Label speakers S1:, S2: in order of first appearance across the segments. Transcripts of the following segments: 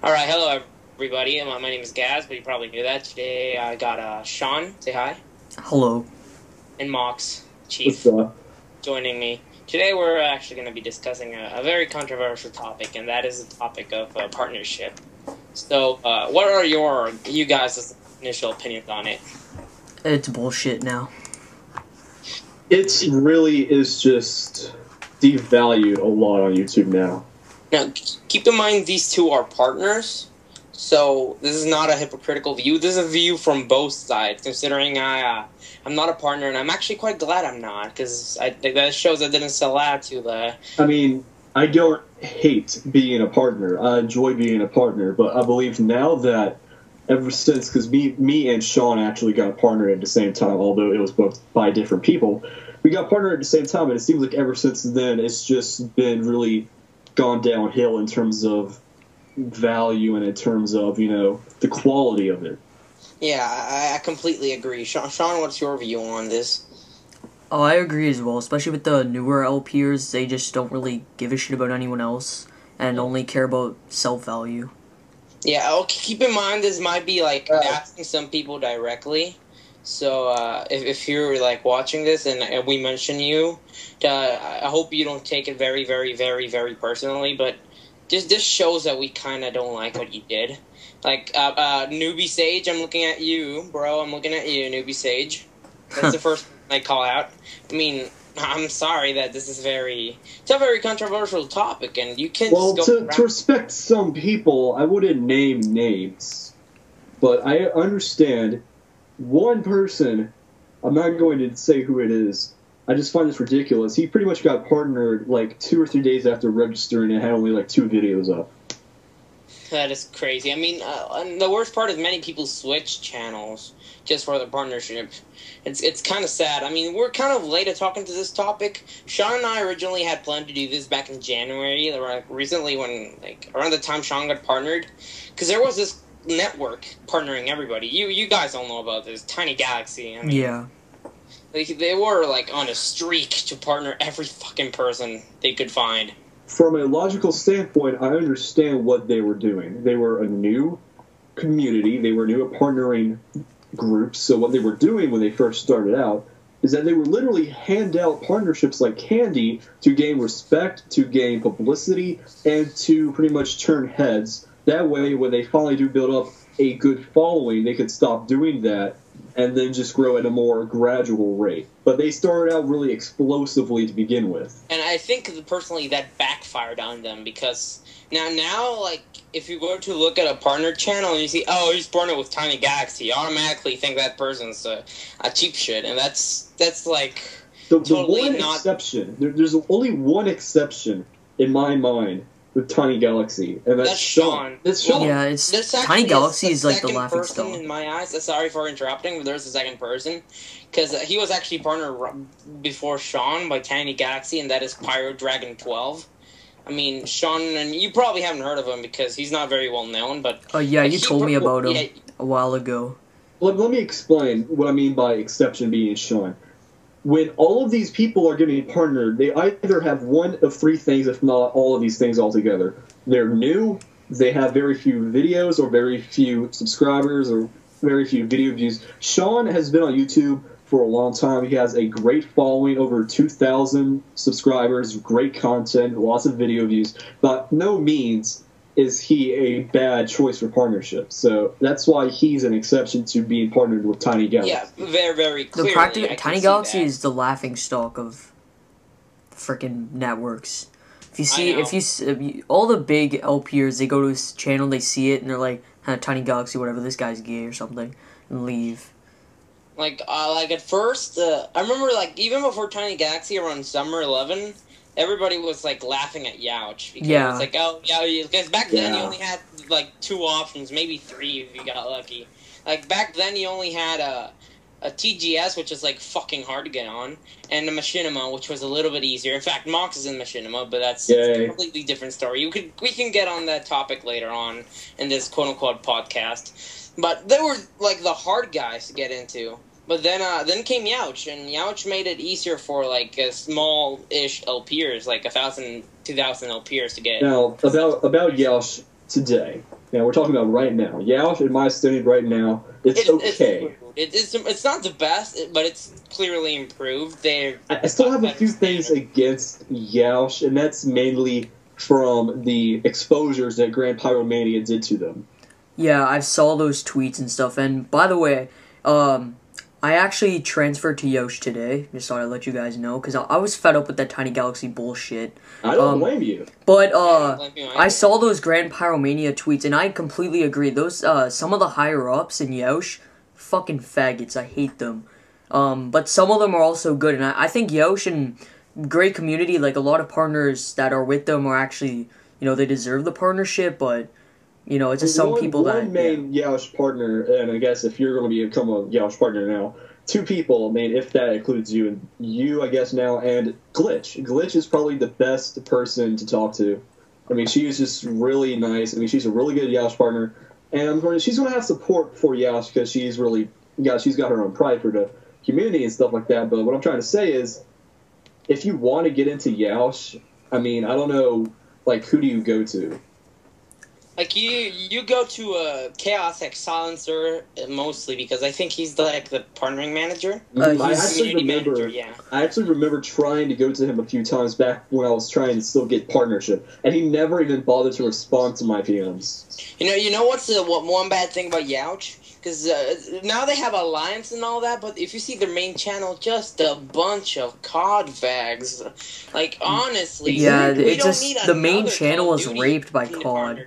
S1: All right, hello everybody. My name is Gaz, but you probably knew that. Today I got Sean, say hi,
S2: Hello.
S1: and Mox, Chief,
S3: What's up?
S1: joining me. Today we're actually going to be discussing a very controversial topic, and that is the topic of partnership. So, what are you guys' initial opinions on it?
S2: It's bullshit now.
S3: It really is just devalued a lot on YouTube now.
S1: Now, keep in mind these two are partners, so this is not a hypocritical view. This is a view from both sides, considering I'm not a partner, and I'm actually quite glad I'm not, because that shows I didn't sell out to the...
S3: I mean, I don't hate being a partner. I enjoy being a partner, but I believe now that ever since, because me and Sean actually got partnered at the same time, although it was both by different people, we got partnered at the same time, and it seems like ever since then, it's just been really gone downhill in terms of value and in terms of, the quality of it.
S1: Yeah, I completely agree. Sean, what's your view on this?
S2: Oh, I agree as well, especially with the newer LPers. They just don't really give a shit about anyone else and only care about self-value.
S1: Yeah, keep in mind this might be like asking some people directly. So if you're like watching this and we mention you, I hope you don't take it very, very, very, very personally. But this shows that we kind of don't like what you did. Like Newbie Sage, I'm looking at you, bro. I'm looking at you, Newbie Sage. That's the first I call out. I mean, I'm sorry that this is it's a very controversial topic, and you can
S3: to respect some people, I wouldn't name names, but I understand one person. I'm not going to say who it is. I just find this ridiculous. He pretty much got partnered like 2 or 3 days after registering and had only like 2 videos up.
S1: That is crazy. I mean, and the worst part is many people switch channels just for the partnership. It's kind of sad. I mean, we're kind of late at talking to this topic. Sean and I originally had planned to do this back in January, like recently when, like, around the time Sean got partnered, because there was this network partnering everybody. You guys all know about this, Tiny Galaxy. I mean,
S2: Yeah.
S1: They were, like, on a streak to partner every fucking person they could find.
S3: From a logical standpoint, I understand what they were doing. They were a new community. They were new at partnering groups. So what they were doing when they first started out is that they would literally hand out partnerships like candy to gain respect, to gain publicity, and to pretty much turn heads. That way, when they finally do build up a good following, they could stop doing that and then just grow at a more gradual rate. But they started out really explosively to begin with.
S1: And I think, personally, that backfired on them, because now, like, if you go to look at a partner channel and you see, oh, he's partnered with Tiny Galaxy, you automatically think that person's a cheap shit, and that's like, totally
S3: the one
S1: not...
S3: exception, there's only one exception in my mind with Tiny Galaxy, and that's Sean. That's Sean.
S2: Yeah, Tiny Galaxy is like the laughing
S1: stock. In my eyes, sorry for interrupting, but there's a second person, because he was actually partnered before Sean by Tiny Galaxy, and that is Pyro Dragon 12. I mean, Sean, and you probably haven't heard of him because he's not very well known, but...
S2: Oh, yeah, you told me about him a while ago.
S3: Let me explain what I mean by exception being Sean. When all of these people are getting partnered, they either have one of 3 things, if not all of these things altogether. They're new, they have very few videos or very few subscribers or very few video views. Sean has been on YouTube for a long time. He has a great following, over 2,000 subscribers, great content, lots of video views. By no means is he a bad choice for partnership. So that's why he's an exception to being partnered with Tiny Galaxy.
S1: Yeah, very, very clearly.
S2: Tiny Galaxy is the laughing stock of freaking networks. If you see, all the big LPers, they go to his channel, they see it, and they're like, Tiny Galaxy, whatever, this guy's gay or something, and leave.
S1: Like at first, I remember, like, even before Tiny Galaxy, around Summer 11, everybody was, like, laughing at Youch. Because it's like, oh, yeah, because back then you only had, like, 2 options, maybe 3 if you got lucky. Like, back then you only had a TGS, which is, like, fucking hard to get on, and a Machinima, which was a little bit easier. In fact, Mox is in Machinima, but that's a completely different story. We can get on that topic later on in this quote-unquote podcast. But they were, like, the hard guys to get into. But then came Youch, and Youch made it easier for, like, small-ish LPers, like 1,000, 2,000 LPers to get.
S3: Now, about Youch, today, now we're talking about right now, Yoush, in my opinion, right now, it's okay.
S1: It's not the best, but it's clearly improved.
S3: I still have a few things against Yoush, and that's mainly from the exposures that Grand Pyromania did to them.
S2: Yeah, I saw those tweets and stuff. And by the way, I actually transferred to Yosh today. Just thought I'd let you guys know, because I was fed up with that Tiny Galaxy bullshit.
S3: I don't blame you.
S2: But I saw those Grand Pyromania tweets, and I completely agree. Those some of the higher ups in Yosh, fucking faggots. I hate them. But some of them are also good, and I think Yosh and great community. Like, a lot of partners that are with them are actually, they deserve the partnership, but. It's just some people that...
S3: One main Yoush partner, and I guess if you're going to become a Yoush partner now, two people, I mean, if that includes you, and you, I guess, now, and Glitch. Glitch is probably the best person to talk to. I mean, she is just really nice. I mean, she's a really good Yoush partner, and she's going to have support for Yoush because she's got her own pride for the community and stuff like that, but what I'm trying to say is, if you want to get into Yoush, I mean, I don't know, like, who do you go to?
S1: Like, you go to a Chaos X Silencer mostly because I think he's the partnering manager.
S3: I actually remember trying to go to him a few times back when I was trying to still get partnership, and he never even bothered to respond to my PMs.
S1: You know what's one bad thing about Youch? Because now they have Alliance and all that, but if you see their main channel, just a bunch of COD fags. Like, honestly,
S2: it's just the main channel is raped by COD.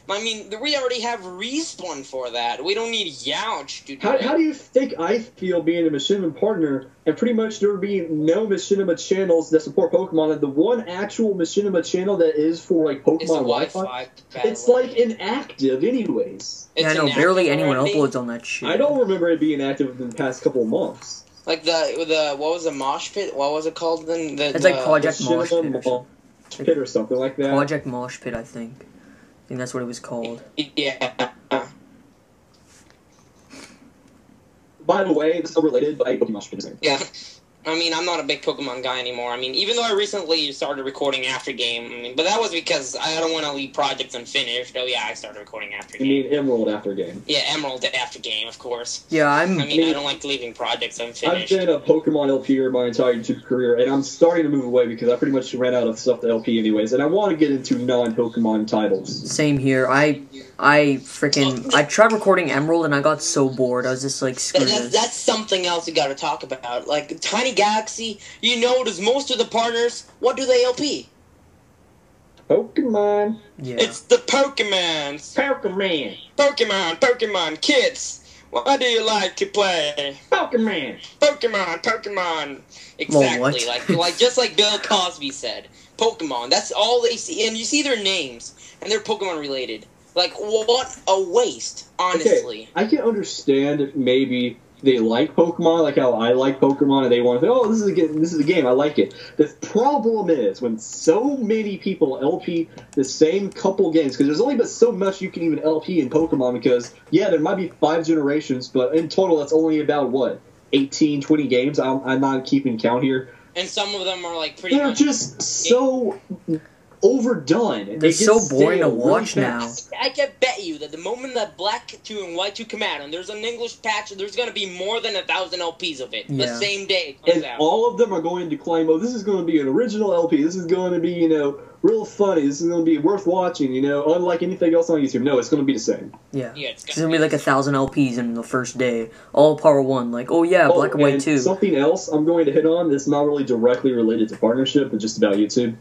S1: I mean, we already have Respawn for that. We don't need Youch to do
S3: How do you think I feel being a Machinima partner, and pretty much there being no Machinima channels that support Pokemon, and the one actual Machinima channel that is for, like, Pokemon Wi-Fi, it's, like, inactive anyways.
S2: Yeah, I know, barely anyone uploads on that shit.
S3: I don't remember it being active in the past couple of months.
S1: Like what was the Mosh Pit? What was it called then?
S2: It's like Project Mosh
S3: Pit or something like that.
S2: Project Mosh Pit, I think. I think that's what it was called.
S1: Yeah.
S3: By the way, it's still related, but Pokemon Mosh Pit is
S1: yeah. I mean, I'm not a big Pokemon guy anymore. I mean, even though I recently started recording after game, but that was because I don't want to leave projects unfinished. Oh yeah, I started recording after game.
S3: You mean Emerald after game?
S1: Yeah, Emerald after game, of course.
S2: Yeah, I
S1: don't like leaving projects unfinished.
S3: I've been a Pokemon LPer my entire YouTube career, and I'm starting to move away because I pretty much ran out of stuff to LP anyways, and I want to get into non-Pokemon titles.
S2: Same here. I tried recording Emerald and I got so bored. I was just like, screw this.
S1: That's something else you got to talk about. Like, Tiny Galaxy, does most of the partners, what do they LP?
S3: Pokemon.
S2: Yeah.
S1: It's the Pokemons. Pokemon, kids. Why do you like to play? Pokemon. Exactly.
S2: Well,
S1: like just like Bill Cosby said. Pokemon. That's all they see. And you see their names, and they're Pokemon related. Like, what a waste, honestly.
S3: Okay, I can understand maybe they like Pokemon, like how I like Pokemon, and they want to say, oh, this is a game, I like it. The problem is, when so many people LP the same couple games, because there's only but so much you can even LP in Pokemon, because, yeah, there might be 5 generations, but in total that's only about, 18, 20 games? I'm not keeping count here.
S1: And some of them are, like, pretty
S3: They're just so overdone.
S2: They're so boring to watch now.
S1: I can bet you that the moment that Black 2 and White 2 come out, and there's an English patch, there's going to be more than 1,000 LPs of it the same day it comes out.
S3: All of them are going to claim, oh, this is going to be an original LP. This is going to be, real funny. This is going to be worth watching, unlike anything else on YouTube. No, it's going to be the same.
S2: Yeah it's going to be like 1,000 LPs in the first day. All Part 1. Like, Black and White 2.
S3: Something else I'm going to hit on that's not really directly related to partnership, but just about YouTube.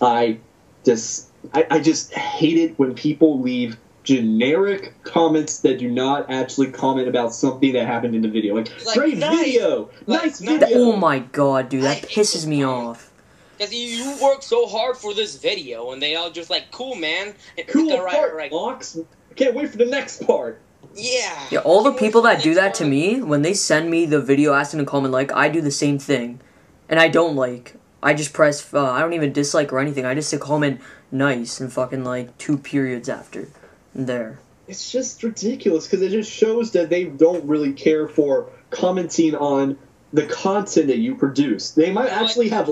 S3: I just hate it when people leave generic comments that do not actually comment about something that happened in the video. Like great video! Nice video!
S2: Oh my god, dude, that pisses me off.
S1: Because you worked so hard for this video, and they all just like, cool, man.
S3: Cool part, Mox. Can't wait for the next part.
S2: Yeah, all the people that do that to me, when they send me the video asking to comment, I do the same thing. And I don't I just press, I don't even dislike or anything. I just say comment nice and fucking 2 periods after. There.
S3: It's just ridiculous because it just shows that they don't really care for commenting on the content that you produce. They might actually have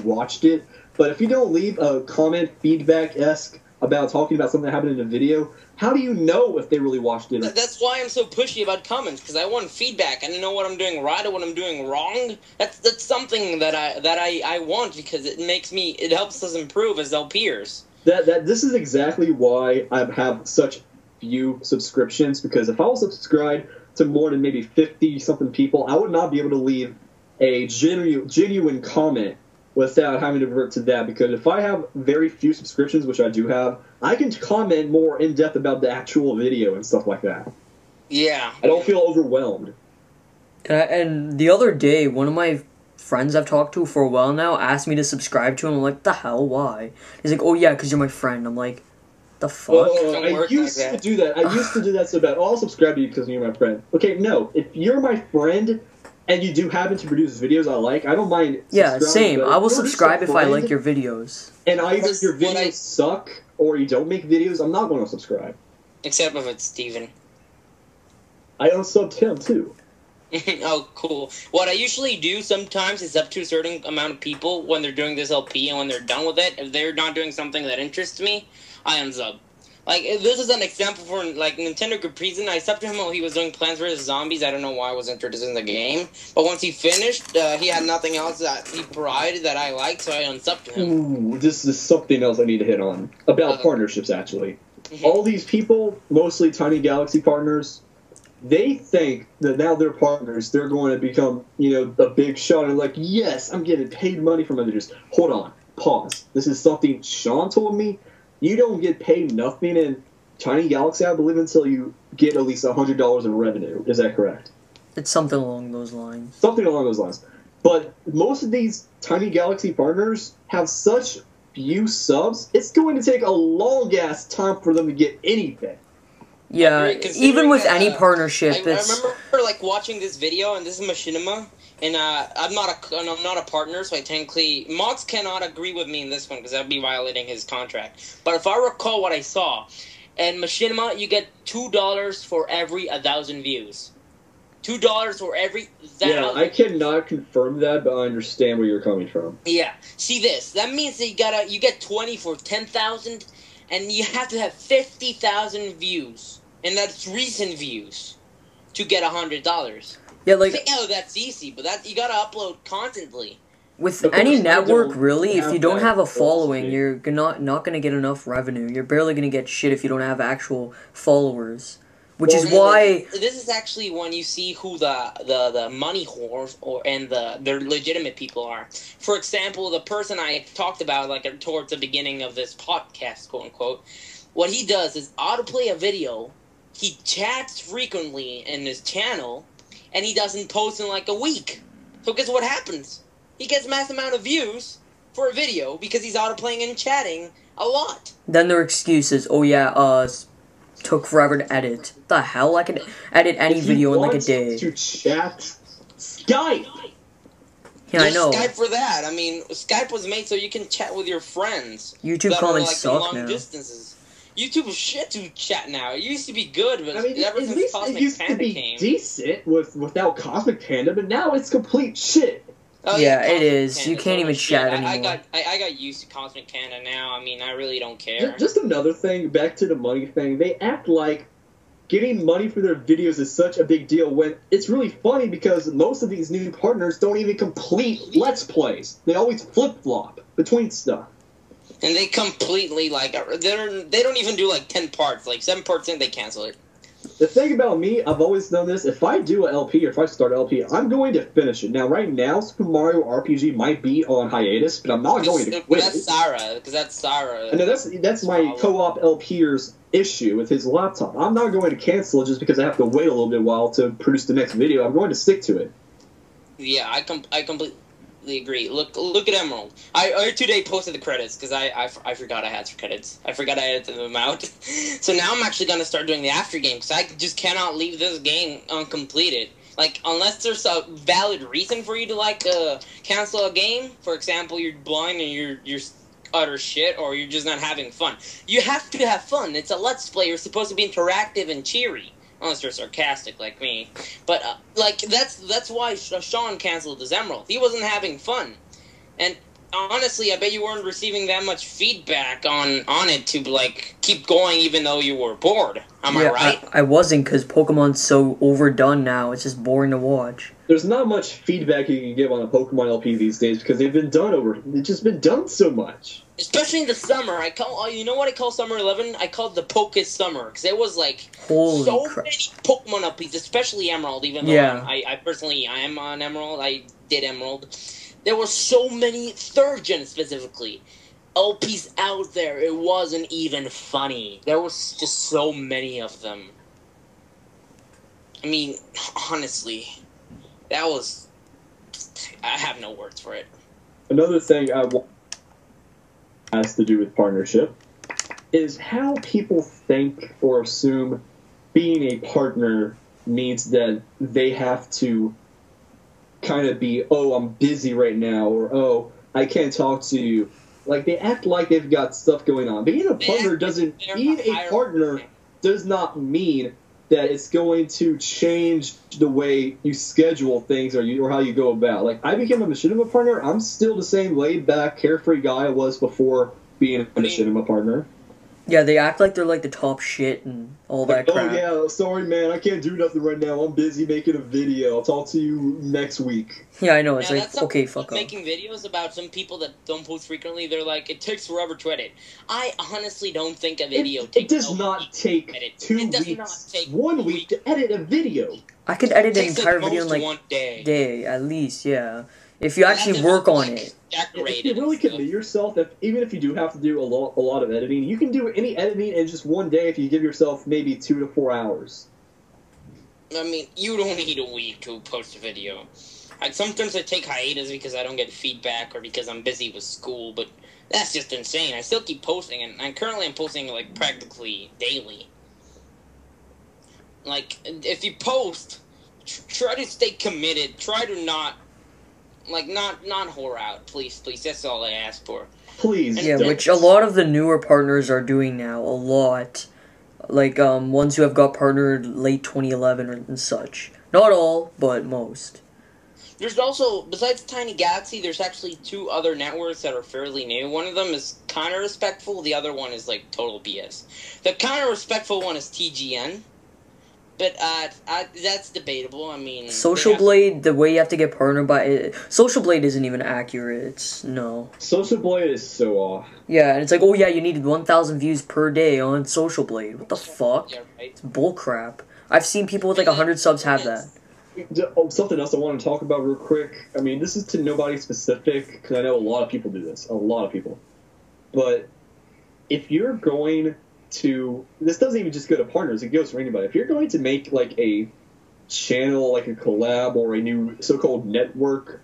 S3: watched it, but if you don't leave a comment feedback-esque about talking about something that happened in a video, how do you know if they really watched it?
S1: That's why I'm so pushy about comments, because I want feedback. I don't know what I'm doing right or what I'm doing wrong. That's something that I want, because it helps us improve as LPers.
S3: This is exactly why I have such few subscriptions, because if I was subscribed to more than maybe 50-something people, I would not be able to leave a genuine comment without having to revert to that, because if I have very few subscriptions, which I do have, I can comment more in-depth about the actual video and stuff like that.
S1: Yeah.
S3: I don't feel overwhelmed.
S2: And the other day, one of my friends I've talked to for a while now asked me to subscribe to him. I'm like, the hell, why? He's like, oh yeah, because you're my friend. I'm like, the fuck?
S3: I used to do that. I used to do that so bad. Oh, I'll subscribe to you because you're my friend. Okay, no. If you're my friend and you do happen to produce videos I like, I don't mind.
S2: Yeah, same. I will subscribe if I like your videos.
S3: And either your videos suck or you don't make videos, I'm not going to subscribe.
S1: Except if it's Steven.
S3: I unsubbed him too.
S1: Oh, cool. What I usually do sometimes is up to a certain amount of people when they're doing this LP, and when they're done with it, if they're not doing something that interests me, I unsub. Like, this is an example for, like, Nintendo Caprizen. I subbed to him while he was doing Plants vs. Zombies. I don't know why I was introduced in the game. But once he finished, he had nothing else that he provided that I liked, so I unsubbed to him.
S3: Ooh, this is something else I need to hit on. About partnerships, actually. All these people, mostly Tiny Galaxy partners, they think that now they're partners, they're going to become, a big shot and like, yes, I'm getting paid money from others. Hold on. Pause. This is something Sean told me. You don't get paid nothing in Tiny Galaxy, I believe, until you get at least $100 in revenue. Is that correct?
S2: It's something along those lines.
S3: Something along those lines. But most of these Tiny Galaxy partners have such few subs, it's going to take a long-ass time for them to get anything.
S2: Yeah, even with any partnership,
S1: I remember like watching this video, and this is Machinima, and I'm not a partner, so I technically Mox cannot agree with me in this one because I'd be violating his contract. But if I recall what I saw, in Machinima, you get $2 for every 1,000 views. $2 for every 1,000.
S3: Yeah, I cannot confirm that, but I understand where you're coming from.
S1: Yeah, see this. That means that you get 20 for 10,000, and you have to have 50,000 views. And that's recent views to get $100.
S2: Yeah, like,
S1: I think, that's easy, but you gotta upload constantly.
S2: With any network, really, if you don't have a following, you're not gonna get enough revenue. You're barely gonna get shit if you don't have actual followers. Which is why
S1: this is actually when you see who the money whores and the legitimate people are. For example, the person I talked about like towards the beginning of this podcast, quote unquote, what he does is autoplay a video. He chats frequently in his channel, and he doesn't post in like a week. So guess what happens? He gets mass amount of views for a video because he's autoplaying and chatting a lot.
S2: Then their excuse is, oh yeah, took forever to edit. The hell? I can edit any video in like a day.
S3: To chat, Skype.
S2: Yeah, I know.
S1: Skype for that. I mean, Skype was made so you can chat with your friends.
S2: YouTube comments suck
S1: long
S2: now.
S1: Distances. YouTube is shit to chat now. It used to be good, but ever
S3: at
S1: since
S3: least
S1: Cosmic
S3: it used
S1: Panda
S3: to be
S1: came,
S3: decent without Cosmic Panda, but now it's complete shit.
S1: Oh,
S2: yeah, it
S1: Cosmic
S2: is.
S1: Panda
S2: You can't even chat anymore.
S1: I got used to Cosmic Panda now. I mean, I really don't care.
S3: Just another thing, back to the money thing. They act like getting money for their videos is such a big deal when it's really funny because most of these new partners don't even complete Let's Plays. They always flip-flop between stuff.
S1: And they completely, like, they don't even do, like, 10 parts. Like, 7 parts in, they cancel it.
S3: The thing about me, I've always done this. If I do an LP or if I start an LP, I'm going to finish it. Now, right now, Super Mario RPG might be on hiatus, but I'm not going to quit
S1: Because that's Sarah.
S3: I know that's my co-op LPer's issue with his laptop. I'm not going to cancel it just because I have to wait a little bit while to produce the next video. I'm going to stick to it.
S1: Yeah, I completely agree. Look at Emerald. I today posted the credits because I forgot I had some credits. I forgot I edited them out. So now I'm actually gonna start doing the after game because I just cannot leave this game uncompleted. Like unless there's a valid reason for you to like cancel a game. For example, you're blind and you're utter shit, or you're just not having fun. You have to have fun. It's a Let's Play. You're supposed to be interactive and cheery. Unless you're sarcastic like me. But, like, that's why Sean canceled his Emerald. He wasn't having fun. And honestly, I bet you weren't receiving that much feedback on it to, like, keep going even though you were bored. Am I right?
S2: I wasn't, because Pokemon's so overdone now. It's just boring to watch.
S3: There's not much feedback you can give on a Pokemon LP these days because they've just been done so much.
S1: Especially in the summer. You know what I call Summer 11? I call it the Poké Summer, because it was, like, so many Pokemon LPs, especially Emerald, even though I personally, I am on Emerald. I did Emerald. There were so many, 3rd gen specifically, LPs out there. It wasn't even funny. There was just so many of them. I mean, honestly, that was... I have no words for it.
S3: Another thing has to do with partnership is how people think or assume being a partner means that they have to kind of be, oh, I'm busy right now, or oh, I can't talk to you. Like, they act like they've got stuff going on. Being a partner does not mean that it's going to change the way you schedule things or how you go about. Like, I became a machinima partner. I'm still the same laid-back, carefree guy I was before being a machinima partner.
S2: Yeah, they act like they're like the top shit and all that crap.
S3: Oh yeah, sorry man, I can't do nothing right now. I'm busy making a video. I'll talk to you next week.
S2: Yeah, I know. It's like, okay, fuck off.
S1: Making videos about some people that don't post frequently, they're like, it takes forever to edit. I honestly don't think a video takes...
S3: It does not take 2 weeks, 1 week to edit a video.
S2: I could edit an entire video in like
S1: 1
S2: day at least, yeah. If you actually work on it.
S3: If you really commit yourself, even if you do have to do a lot of editing, you can do any editing in just 1 day if you give yourself maybe 2 to 4 hours.
S1: I mean, you don't need a week to post a video. Sometimes I take hiatus because I don't get feedback or because I'm busy with school, but that's just insane. I still keep posting, and I'm posting like practically daily. Like, if you post, try to stay committed. Try to not whore out, please. That's all I ask for.
S3: Please.
S2: Yeah, which a lot of the newer partners are doing now. A lot, like ones who have got partnered late 2011 and such. Not all, but most.
S1: There's also, besides Tiny Galaxy, there's actually 2 other networks that are fairly new. One of them is kind of respectful. The other one is like total BS. The kind of respectful one is TGN. But that's debatable. I mean,
S2: Social Blade, the way you have to get partnered by Social Blade isn't even accurate. No.
S3: Social Blade is so off.
S2: Yeah, and it's like, oh yeah, you needed 1,000 views per day on Social Blade. What the fuck?
S1: Yeah, right.
S2: It's bullcrap. I've seen people with like 100 subs have that.
S3: Something else I want to talk about real quick. I mean, this is to nobody specific because I know a lot of people do this. A lot of people. But if you're going to, this doesn't even just go to partners, it goes for anybody. If you're going to make like a channel, like a collab or a new so-called network,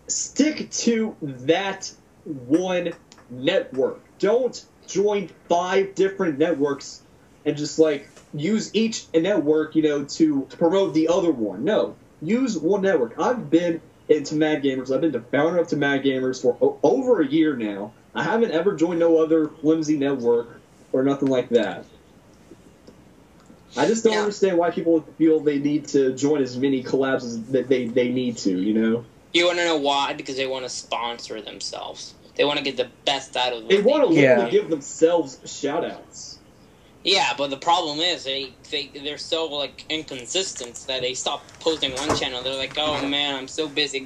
S3: stick to that one network. Don't join 5 different networks and just like use each network, to promote the other one. No, use one network. I've been into Mad Gamers. I've been the founder of Mad Gamers for over a year now. I haven't ever joined no other flimsy network or nothing like that. I just don't understand why people feel they need to join as many collabs as that they need to, You
S1: want to know why? Because they want to sponsor themselves. They want to get the best out of them.
S3: They want to give themselves shout-outs.
S1: Yeah, but the problem is they're so like inconsistent that they stop posting one channel. They're like, oh man, I'm so busy. You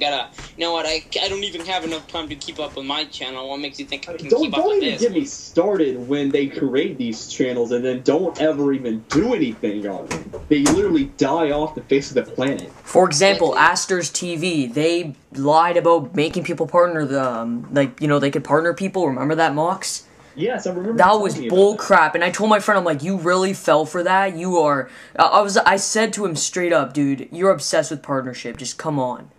S1: know what? I don't even have enough time to keep up with my channel. What makes you think I can keep up with this?
S3: Don't even get me started when they create these channels and then don't ever even do anything on them. They literally die off the face of the planet.
S2: For example, Aster's TV, they lied about making people partner them. Like, they could partner people. Remember that, Mox?
S3: Yes, I remember.
S2: That was bullcrap, and I told my friend, I'm like, you really fell for that? You are... I said to him straight up, dude, you're obsessed with partnership. Just come on.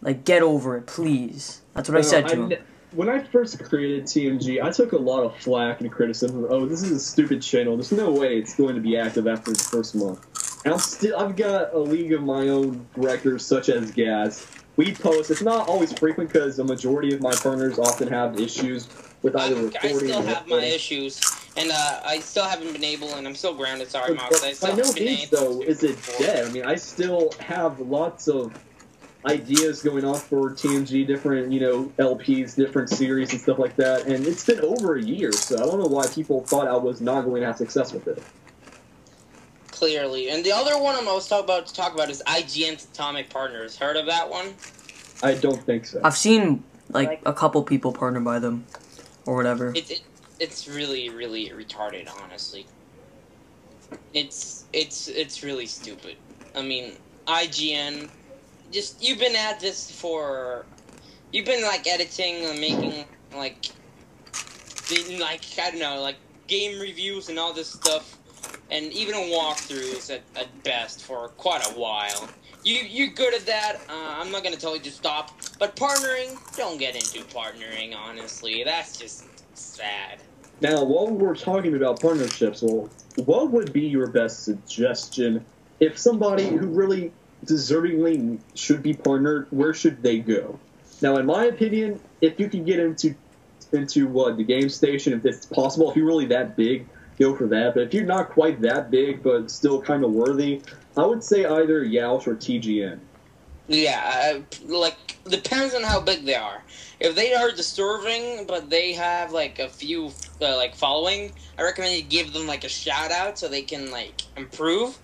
S2: Like, get over it, please. That's what I said to him.
S3: When I first created TMG, I took a lot of flack and criticism. Oh, this is a stupid channel. There's no way it's going to be active after the first month. And I've got a league of my own directors, such as Gaz. We post. It's not always frequent because the majority of my partners often have issues with either recording.
S1: I still have my issues, and I still haven't been able, and I'm still grounded. Sorry, Mox.
S3: By no means, though, is it dead. I mean, I still have lots of ideas going on for TMG, different, LPs, different series and stuff like that, and it's been over a year, so I don't know why people thought I was not going to have success with it.
S1: Clearly. And the other one I'm always talk about is IGN's Atomic Partners. Heard of that one?
S3: I don't think so.
S2: I've seen, a couple people partnered by them, or whatever.
S1: It's really, really retarded, honestly. It's really stupid. I mean, IGN, you've been at this you've been, editing and making, I don't know, game reviews and all this stuff, and even walkthroughs at best for quite a while. You're good at that. I'm not going to tell you to stop. But partnering, don't get into partnering, honestly. That's just sad.
S3: Now, while we're talking about partnerships, what would be your best suggestion if somebody who really deservingly should be partnered, where should they go? Now, in my opinion, if you can get into the game station, if it's possible, if you're really that big, go for that. But if you're not quite that big, but still kind of worthy, I would say either Youch or TGN.
S1: Yeah, depends on how big they are. If they are deserving, but they have, a few, following, I recommend you give them, a shout-out so they can, improve.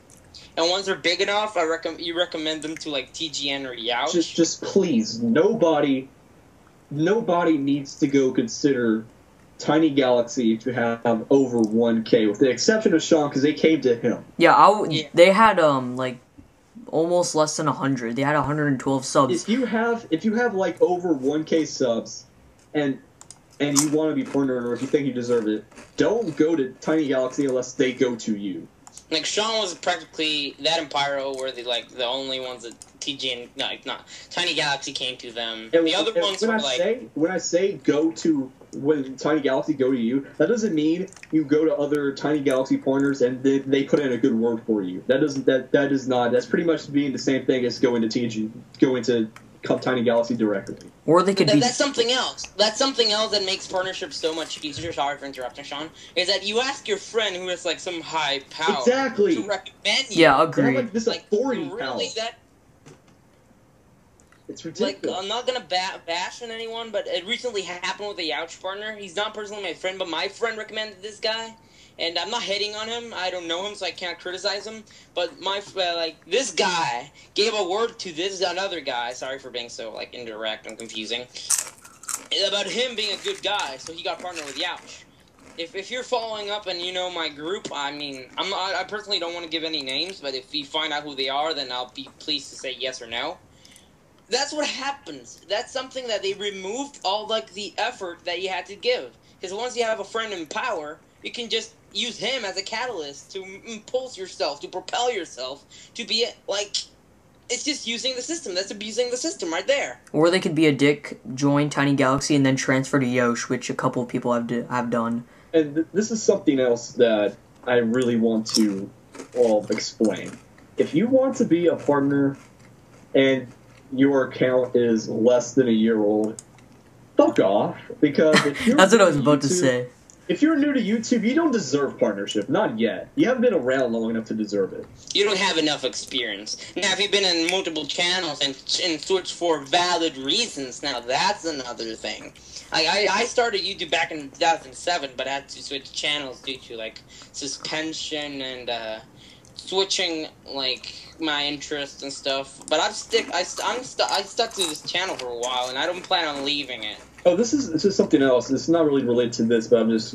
S1: And once they're big enough, you recommend them to, TGN or Youch.
S3: Just please, nobody needs to go consider Tiny Galaxy to have over 1K, with the exception of Sean, because they came to him.
S2: Yeah, they had, almost less than 100. They had 112 subs.
S3: If you have over 1K subs, and you want to be partnered, or if you think you deserve it, don't go to Tiny Galaxy unless they go to you.
S1: Sean was practically, that and Pyro were the only ones that TGN, Tiny Galaxy came to them.
S3: And
S1: the other ones were
S3: when I say when Tiny Galaxy go to you, that doesn't mean you go to other Tiny Galaxy partners and they put in a good word for you. That's pretty much being the same thing as going to Tiny Galaxy directly.
S2: Or they could
S1: That's something else. That's something else that makes partnerships so much easier. Sorry for interrupting, Sean. Is that you ask your friend who has some high power
S3: exactly
S1: to recommend you.
S2: Yeah, agree.
S3: This authority
S1: really
S3: power. It's ridiculous.
S1: I'm not gonna bash on anyone, but it recently happened with a Youch partner. He's not personally my friend, but my friend recommended this guy, and I'm not hating on him. I don't know him, so I can't criticize him. But this guy gave a word to this another guy. Sorry for being so indirect and confusing. About him being a good guy, so he got partnered with Youch. If you're following up and you know my group, I personally don't want to give any names, but if you find out who they are, then I'll be pleased to say yes or no. That's what happens. That's something that they removed all the effort that you had to give. Because once you have a friend in power, you can just use him as a catalyst to impulse yourself, to propel yourself, to be it's just using the system. That's abusing the system right there.
S2: Or they could be a dick, join Tiny Galaxy, and then transfer to Youch, which a couple of people have done.
S3: And this is something else that I really want to explain. If you want to be a partner and your account is less than a year old, fuck off. Because if you're
S2: that's what I was about to say.
S3: If you're new to YouTube, you don't deserve partnership. Not yet. You haven't been around long enough to deserve it.
S1: You don't have enough experience. Now, if you've been in multiple channels and switched for valid reasons, now that's another thing. I started YouTube back in 2007, but had to switch channels due to suspension and switching my interests and stuff. But I stuck to this channel for a while, and I don't plan on leaving it.
S3: Oh, this is something else. It's not really related to this, but I'm just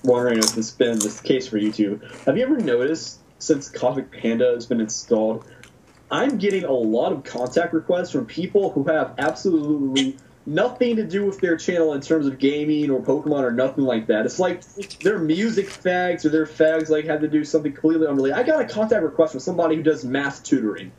S3: wondering if this has been the case for you two. Have you ever noticed, since Cosmic Panda has been installed, I'm getting a lot of contact requests from people who have absolutely nothing to do with their channel in terms of gaming or Pokemon or nothing like that. It's like their music fags or their fags have to do something completely unrelated. I got a contact request from somebody who does math tutoring.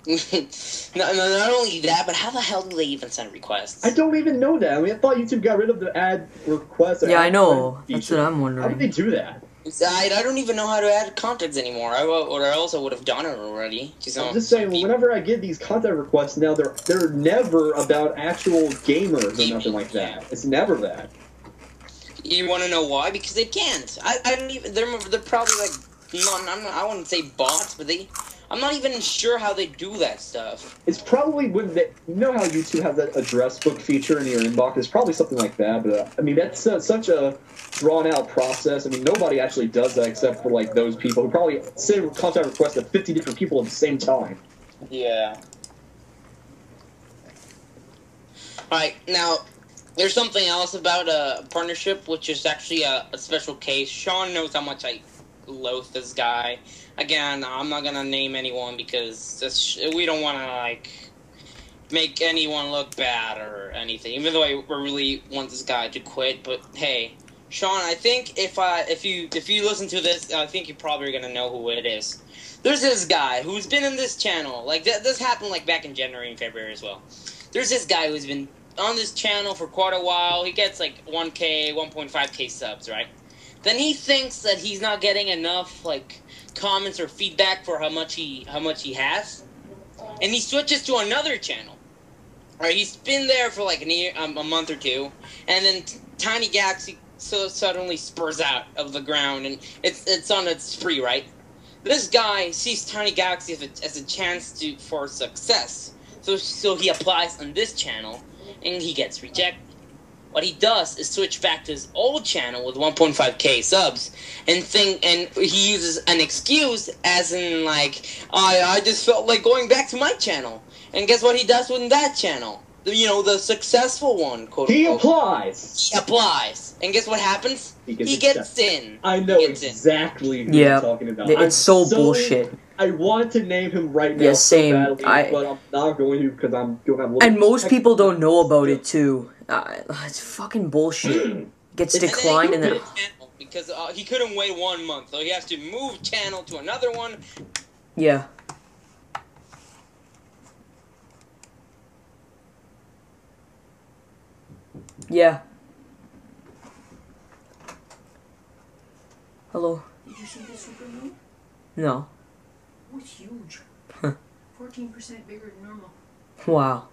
S1: Not only that, but how the hell do they even send requests?
S3: I don't even know that. I thought YouTube got rid of the ad requests.
S2: Yeah, I know. That's what I'm wondering.
S3: How did they do that?
S1: I don't even know how to add contacts anymore. I also would have done it already.
S3: I'm just saying, whenever I get these contact requests now, they're never about actual gamers or nothing like that. It's never that.
S1: You want to know why? Because they can't. I don't even. They're probably I wouldn't say bots, but I'm not even sure how they do that stuff.
S3: It's probably when you know how YouTube has that address book feature in your inbox. It's probably something like that. But I mean, that's such a drawn out process. I mean, nobody actually does that except for like those people who probably send contact requests to 50 different people at the same time.
S1: Yeah. All right, now there's something else about a partnership, which is actually a special case. Sean knows how much I loathe this guy. Again, I'm not gonna name anyone because we don't want to like make anyone look bad or anything. Even though I really want this guy to quit, but hey, Sean, I think if you listen to this, I think you're probably gonna know who it is. There's this guy who's been in this channel. Like this happened like back in January and February as well. There's this guy who's been on this channel for quite a while. He gets like 1K, 1.5K subs, right? Then he thinks that he's not getting enough like comments or feedback for how much he has, and he switches to another channel. Right? He's been there for like a month or two, and then Tiny Galaxy so suddenly spurs out of the ground, and it's on its spree, right? This guy sees Tiny Galaxy as a chance for success, so he applies on this channel, and he gets rejected. What he does is switch back to his old channel with 1.5K subs, and he uses an excuse as in like, I just felt like going back to my channel. And guess what he does with that channel? The successful one, quote unquote.
S3: He applies.
S1: He applies. And guess what happens? He gets in.
S3: I know exactly who you're talking about.
S2: It's so bullshit.
S3: I want to name him right now.
S2: Yeah, same.
S3: So badly, but I'm not going to because I'm going to have.
S2: And most people don't know about it too. It's fucking bullshit. Gets declined and then.
S1: Because he couldn't wait 1 month, so he has to move channel to another one.
S2: Yeah. Yeah. Hello.
S4: Did you see the supermoon?
S2: No.
S4: Oh, it's huge. 14% bigger than normal.
S2: Wow.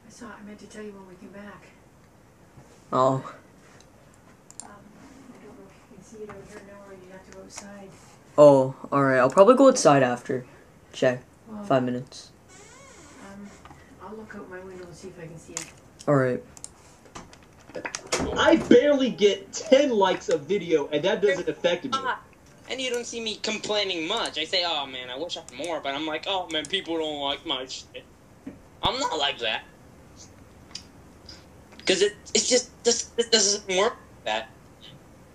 S4: I saw it. I meant to tell you when we came back.
S2: Oh.
S4: I don't know if you can see it out here now or you have to go outside.
S2: Oh, alright. I'll probably go outside after. Check.
S4: Well,
S2: 5 minutes.
S4: I'll look out my window and see if I can see it.
S2: Alright.
S3: I barely get 10 likes a video, and that doesn't affect me.
S1: And you don't see me complaining much. I say, oh man, I wish I had more, but I'm like, oh man, people don't like my shit. I'm not like that. Because it doesn't work like that.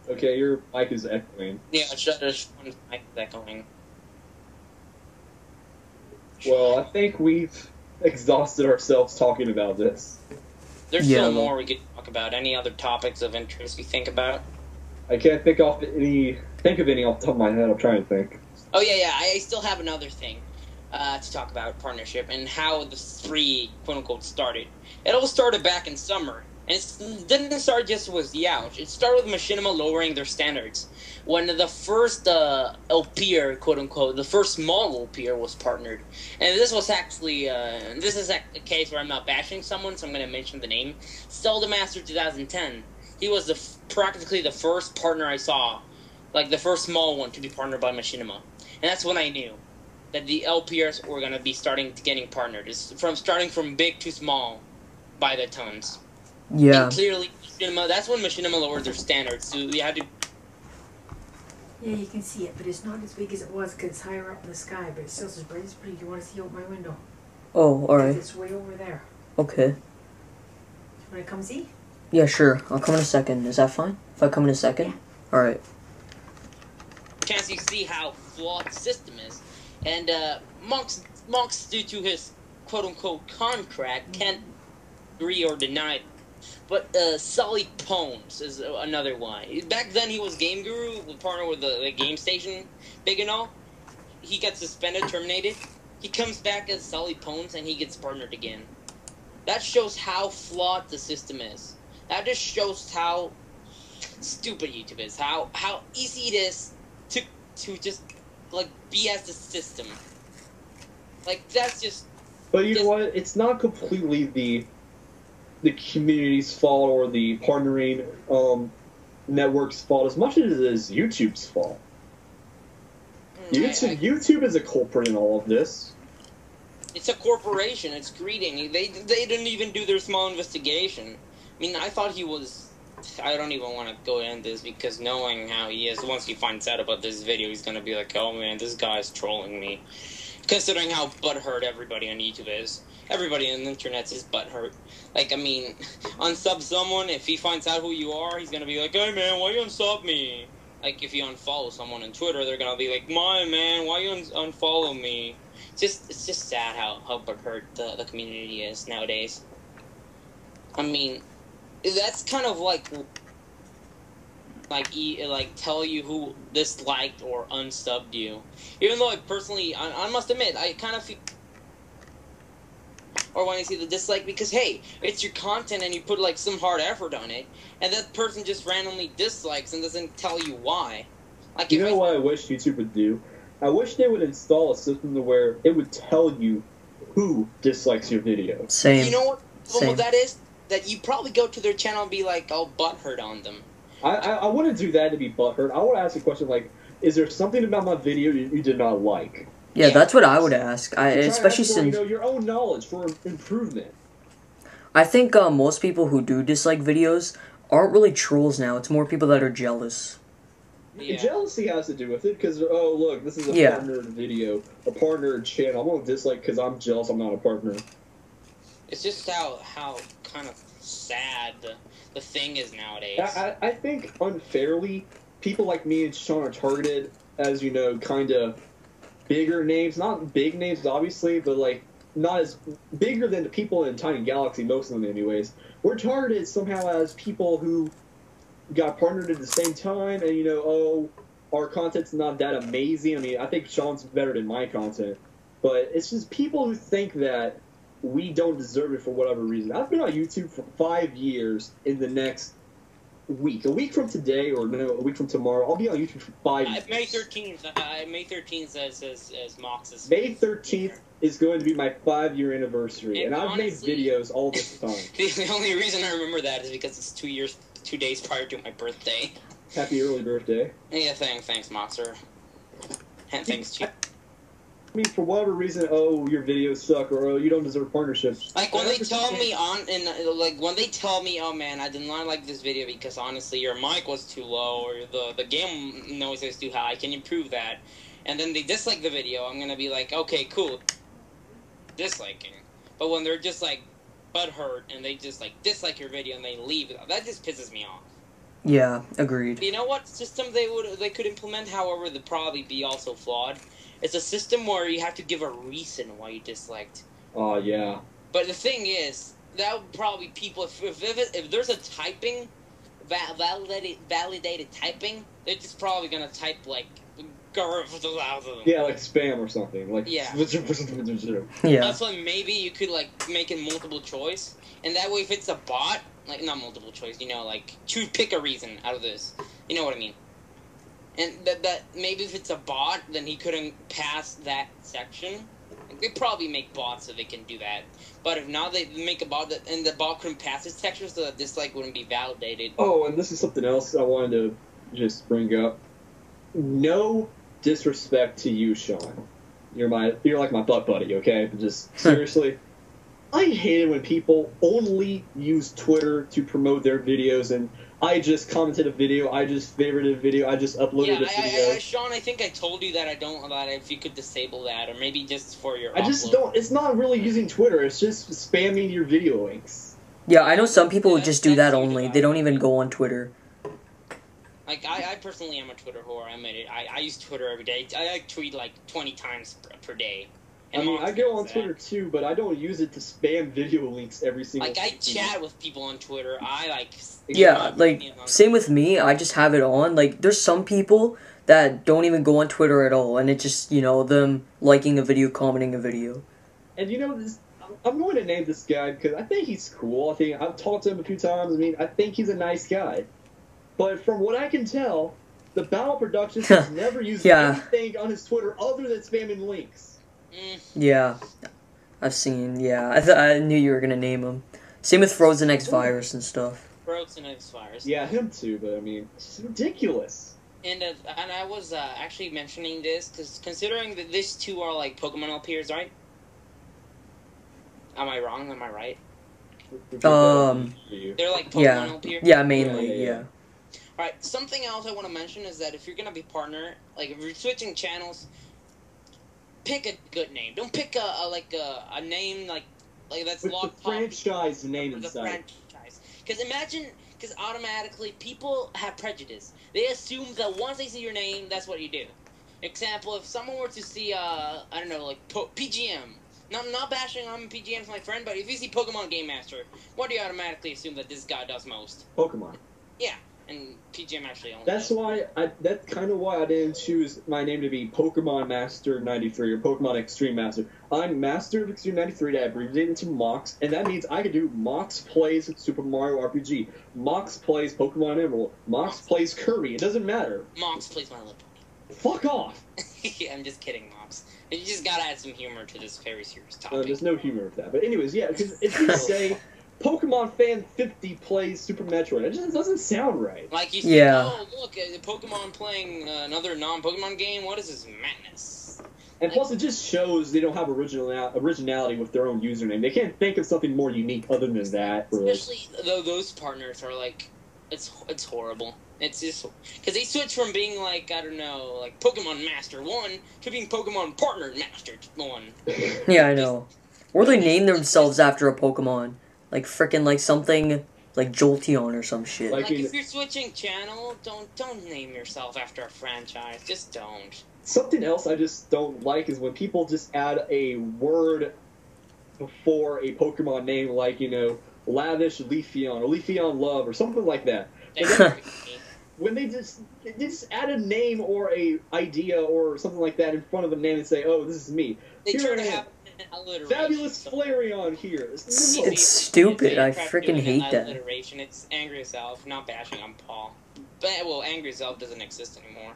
S3: Okay, your mic is echoing.
S1: Yeah, just one mic is echoing.
S3: Well, I think we've exhausted ourselves talking about this.
S1: There's still more we could talk about. Any other topics of interest you think about?
S3: I can't think of any off the top of my head. I'm trying to think.
S1: Oh yeah. I still have another thing to talk about partnership and how the spree, quote unquote, started. It all started back in summer, and it didn't start just with Youch. It started with Machinima lowering their standards. When the first LPer, quote unquote, the first small LPer was partnered, and this was actually this is a case where I'm not bashing someone, so I'm going to mention the name. Master 2010. He was practically the first partner I saw, like the first small one to be partnered by Machinima, and that's when I knew that the LPers were going to be getting partnered. It's starting from big to small by the tons.
S2: Yeah.
S1: And clearly, that's when Machinima lowered their standards. So you had to.
S4: Yeah, you can see it, but it's not as big as it was because it's higher up in the sky, but it's still as bright as pretty. You want to see out my window?
S2: Oh, alright.
S4: It's way over there.
S2: Okay.
S4: You want to come see?
S2: Yeah, sure. I'll come in a second. Is that fine? If I come in a second?
S4: Yeah.
S2: Alright.
S1: Chance you see how flawed the system is. And Mox, due to his quote-unquote contract, can't agree or deny it. But Sully Pones is another one. Back then he was Game Guru, partner with the game station, big and all. He got suspended, terminated. He comes back as Sully Pones and he gets partnered again. That shows how flawed the system is. That just shows how stupid YouTube is. How easy it is to just like BS the system. Like that's just.
S3: But you know what? It's not completely the community's fault or the partnering network's fault as much as it is YouTube's fault. YouTube is a culprit in all of this.
S1: It's a corporation. It's greeting. They didn't even do their small investigation. I mean, I thought he was... I don't even want to go into this because knowing how he is, once he finds out about this video, he's going to be like, oh man, this guy's trolling me. Considering how butthurt everybody on YouTube is. Everybody on the internet is butthurt. Like, I mean, unsub someone, if he finds out who you are, he's going to be like, hey man, why you unsub me? Like, if you unfollow someone on Twitter, they're going to be like, my man, why you unfollow me? It's just sad how butthurt the community is nowadays. I mean, that's kind of like tell you who disliked or unsubbed you. Even though I personally, I must admit, I kind of feel, or when I see the dislike, because hey, it's your content and you put like some hard effort on it, and that person just randomly dislikes and doesn't tell you why. Like,
S3: you know what I wish YouTube would do? I wish they would install a system to where it would tell you who dislikes your video.
S2: Same.
S1: You know what? Well, that is that you probably go to their channel and be like, "Oh, butthurt on them."
S3: I wouldn't do that to be butthurt. I would ask a question like, "Is there something about my video you did not like?"
S2: Yeah, that's what I would ask. Especially since
S3: your own knowledge for improvement.
S2: I think most people who do dislike videos aren't really trolls now. It's more people that are jealous.
S1: Yeah.
S3: Jealousy has to do with it, because, oh, look, this is a partnered video, a partnered channel. I won't dislike because I'm jealous I'm not a partner.
S1: It's just how kind of sad the thing is nowadays.
S3: I think, unfairly, people like me and Sean are targeted as, you know, kind of bigger names. Not big names, obviously, but, like, not as bigger than the people in Tiny Galaxy, most of them anyways. We're targeted somehow as people who got partnered at the same time, and, you know, oh, our content's not that amazing. I mean, I think Sean's better than my content, but it's just people who think that we don't deserve it for whatever reason. I've been on YouTube for 5 years. In the next week, a week from today, or no, a week from tomorrow, I'll be on YouTube for 5 years.
S1: May 13th. May 13th as Mox's.
S3: May 13th is going to be my 5-year anniversary, and I've made videos all this time.
S1: The only reason I remember that is because it's 2 days prior to my birthday.
S3: Happy early birthday.
S1: Yeah, thanks, Moxer. And thanks, Chief.
S3: I mean, for whatever reason, oh, your videos suck, or oh, you don't deserve partnerships.
S1: Like, when they tell me when they tell me, oh man, I did not like this video because honestly your mic was too low, or the game noise is too high, can you improve that? And then they dislike the video, I'm gonna be like, okay, cool, disliking. But when they're just like butthurt and they just like dislike your video and they leave, that just pisses me off.
S2: Yeah, agreed.
S1: You know what system they could implement, however, they'd probably be also flawed? It's a system where you have to give a reason why you disliked.
S3: Oh, yeah.
S1: But the thing is, that would probably people, if there's a typing, validated typing, they're just probably going to type, like,
S3: yeah, like spam or something. Like,
S1: yeah.
S2: Yeah.
S1: That's why maybe you could, like, make it multiple choice, and that way if it's a bot, like, not multiple choice, you know, like, pick a reason out of this. You know what I mean? And that maybe if it's a bot, then he couldn't pass that section. Like, they probably make bots so they can do that. But if not, they make a bot and the bot couldn't pass this section, so that dislike wouldn't be validated.
S3: Oh, and this is something else I wanted to just bring up. No disrespect to you, Sean. You're like my butt buddy, okay? Just seriously. I hate it when people only use Twitter to promote their videos, and I just commented a video, I just favorited a video, I just uploaded a video.
S1: Sean, I think I told you that I don't allow it, if you could disable that, or maybe just for your
S3: I just don't, it's not really using Twitter, it's just spamming your video links.
S2: Yeah, I know some people just do that only, they don't even go on Twitter.
S1: Like, I personally am a Twitter whore, I admit it. I use Twitter every day. I tweet like 20 times per day.
S3: I mean, I go on Twitter too, but I don't use it to spam video links every single time.
S1: Like, I chat with people on Twitter.
S2: Yeah, like, same with me. I just have it on. Like, there's some people that don't even go on Twitter at all, and it's just, you know, them liking a video, commenting a video.
S3: And, you know, I'm going to name this guy because I think he's cool. I've talked to him a few times. I mean, I think he's a nice guy. But from what I can tell, the Battle Productions has never used anything on his Twitter other than spamming links.
S2: Yeah, I've seen, I knew you were going to name him. Same with Frozen X Virus and stuff.
S1: Frozen X Virus.
S3: Yeah, him too, but I mean, it's ridiculous.
S1: And I was actually mentioning this because considering that these two are like Pokemon LPers, right? Am I wrong? Am I right? They're like Pokemon LPers.
S2: Yeah, mainly, yeah.
S1: Alright, something else I want to mention is that if you're gonna be partner, like if you're switching channels, pick a good name. Don't pick a name like that's
S3: with
S1: locked
S3: the franchise name inside.
S1: Because automatically people have prejudice. They assume that once they see your name, that's what you do. Example: if someone were to see I don't know, like PGM. Not bashing on PGM's my friend, but if you see Pokemon Game Master, what do you automatically assume that this guy does most?
S3: Pokemon.
S1: Yeah. And PGM actually owns
S3: That's kind of why I didn't choose my name to be Pokemon Master 93 or Pokemon Extreme Master. I'm Master of Extreme 93 that abbreviated into Mox, and that means I can do Mox plays Super Mario RPG, Mox plays Pokemon Emerald, Mox plays Kirby. It doesn't matter.
S1: Mox plays My Little Pony.
S3: Fuck off.
S1: Yeah, I'm just kidding, Mox. You just gotta add some humor to this very serious topic.
S3: There's no humor with that. But anyways, yeah, because if you say Pokemon Fan 50 plays Super Metroid, it just doesn't sound right.
S1: Like you say, oh, look, Pokemon playing another non-Pokemon game? What is this madness?
S3: And plus, it just shows they don't have originality with their own username. They can't think of something more unique other than that.
S1: Especially though those partners are like, it's horrible. It's just because they switch from being like, I don't know, like Pokemon Master 1 to being Pokemon Partner Master 1.
S2: Yeah, I know. Or they name themselves after a Pokemon. Like frickin' like something like Jolteon or some shit.
S1: Like if you're switching channel, don't name yourself after a franchise. Just don't.
S3: Something else I just don't like is when people just add a word before a Pokemon name, like, you know, Lavish Leafeon or Leafeon Love or something like that. When they just add a name or a idea or something like that in front of a name and say, "Oh, this is me."
S1: They try to have alliteration.
S3: Fabulous Flareon here.
S2: It's stupid. I freaking hate that.
S1: Alliteration. It's Angry Yourself, not bashing on Paul. But well, Angry Yourself doesn't exist anymore.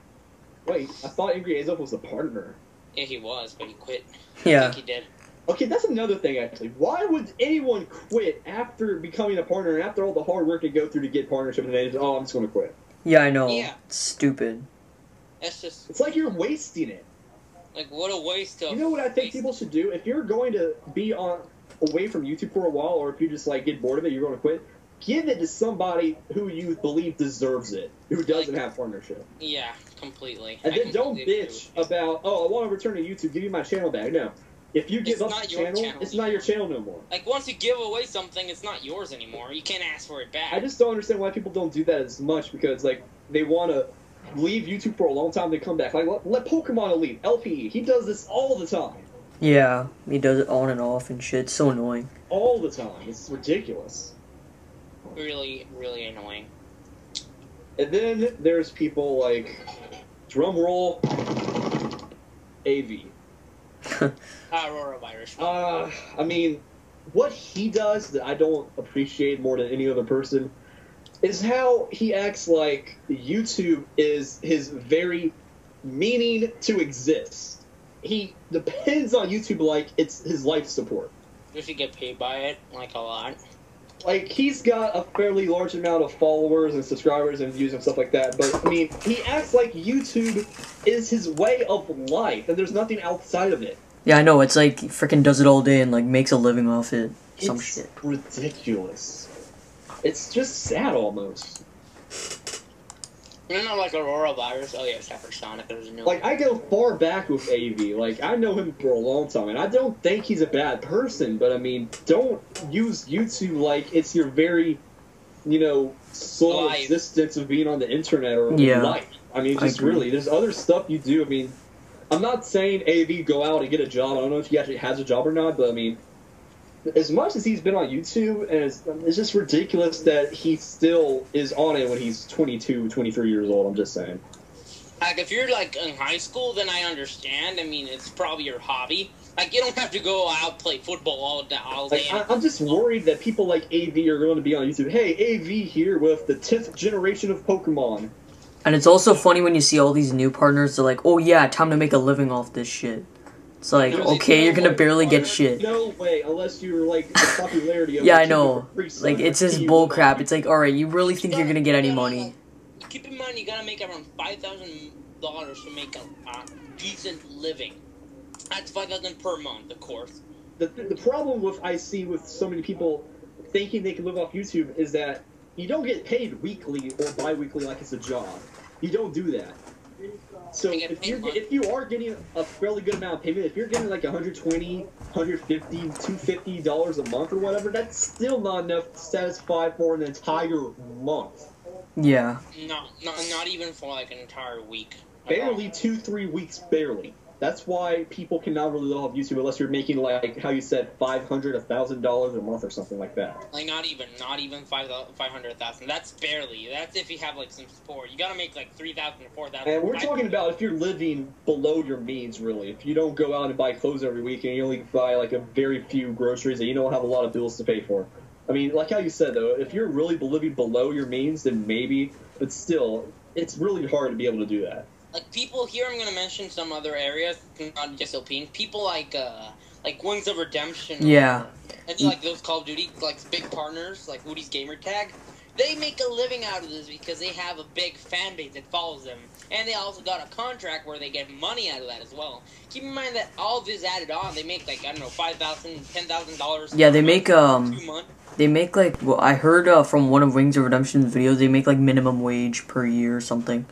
S3: Wait, I thought Angry Yourself was a partner.
S1: Yeah, he was, but he quit.
S2: Yeah.
S1: I think he did.
S3: Okay, that's another thing, actually. Why would anyone quit after becoming a partner and after all the hard work they go through to get partnership and then I'm just going to quit?
S2: Yeah, I know.
S1: Yeah.
S2: It's stupid.
S1: That's just...
S3: It's like you're wasting it.
S1: Like, what a waste of...
S3: You know what I think people should do? If you're going to be away from YouTube for a while, or if you just, like, get bored of it, you're going to quit, give it to somebody who you believe deserves it, who doesn't have partnership.
S1: Yeah, completely.
S3: And then don't bitch about, oh, I want to return to YouTube, give me my channel back. No. If you give up the channel, it's not your channel no more.
S1: Like, once you give away something, it's not yours anymore. You can't ask for it back.
S3: I just don't understand why people don't do that as much, because, like, they want to leave YouTube for a long time, they come back. Like, let Pokemon leave. LPE, he does this all the time.
S2: Yeah, he does it on and off and shit. It's so annoying.
S3: All the time. It's ridiculous.
S1: Really, really annoying.
S3: And then there's people like, drumroll, AV.
S1: Aurora Virus.
S3: I mean, what he does that I don't appreciate more than any other person is how he acts like YouTube is his very meaning to exist. He depends on YouTube like it's his life support.
S1: Does he get paid by it? Like, a lot?
S3: Like, he's got a fairly large amount of followers and subscribers and views and stuff like that, but, I mean, he acts like YouTube is his way of life, and there's nothing outside of it.
S2: Yeah, I know, it's like, he freaking does it all day and, like, makes a living off it. Some shit.
S3: It's ridiculous. It's just sad, almost.
S1: You know, like Aurora Virus? Oh, yeah, Stafford Sonic. There's a new
S3: Like, I go far back with AV. Like, I know him for a long time, and I don't think he's a bad person, but, I mean, don't use YouTube like it's your very, you know, sole existence of being on the internet or life. I mean, just really, there's other stuff you do. I mean, I'm not saying AV go out and get a job. I don't know if he actually has a job or not, but, I mean, as much as he's been on YouTube, and it's just ridiculous that he still is on it when he's 22, 23 years old, I'm just saying.
S1: Like, if you're, like, in high school, then I understand. I mean, it's probably your hobby. Like, you don't have to go out play football all day.
S3: Like, I'm just worried that people like AV are going to be on YouTube. Hey, AV here with the 10th generation of Pokemon.
S2: And it's also funny when you see all these new partners, they're like, oh yeah, time to make a living off this shit. It's like, okay, you're gonna barely get shit.
S3: No way, unless you're, like, the popularity of
S2: yeah, I know. Like, it's just bullcrap. It's like, alright, you really think you're gonna get any money?
S1: keep in mind you gotta make around $5,000 to make a decent living. That's $5,000 per month, of course.
S3: The problem I see with so many people thinking they can live off YouTube is that you don't get paid weekly or bi-weekly like it's a job. You don't do that. So if you are getting a fairly good amount of payment, if you're getting like $120, $150, $250 a month or whatever, that's still not enough to satisfy for an entire month.
S2: Yeah.
S1: No, not even for like an entire week.
S3: Barely 2-3 weeks, barely. That's why people cannot really live off YouTube unless you're making, like, how you said, $500, $1,000 a month or something like that.
S1: Like, not even 500,000. That's barely. That's if you have, like, some support. You gotta make, like, 3,000 to 4,000.
S3: And we're talking about if you're living below your means, really. If you don't go out and buy clothes every week and you only buy, like, a very few groceries and you don't have a lot of bills to pay for. I mean, like how you said, though, if you're really living below your means, then maybe. But still, it's really hard to be able to do that.
S1: Like, people here, I'm gonna mention some other areas, not just OPing. People like Wings of Redemption.
S2: Yeah.
S1: And like those Call of Duty, like big partners, like Woody's Gamer Tag. They make a living out of this because they have a big fan base that follows them. And they also got a contract where they get money out of that as well. Keep in mind that all of this added on, they make like, I don't know, $5,000, $10,000.
S2: Yeah, they make, they make like, well, I heard from one of Wings of Redemption's videos, they make like minimum wage per year or something.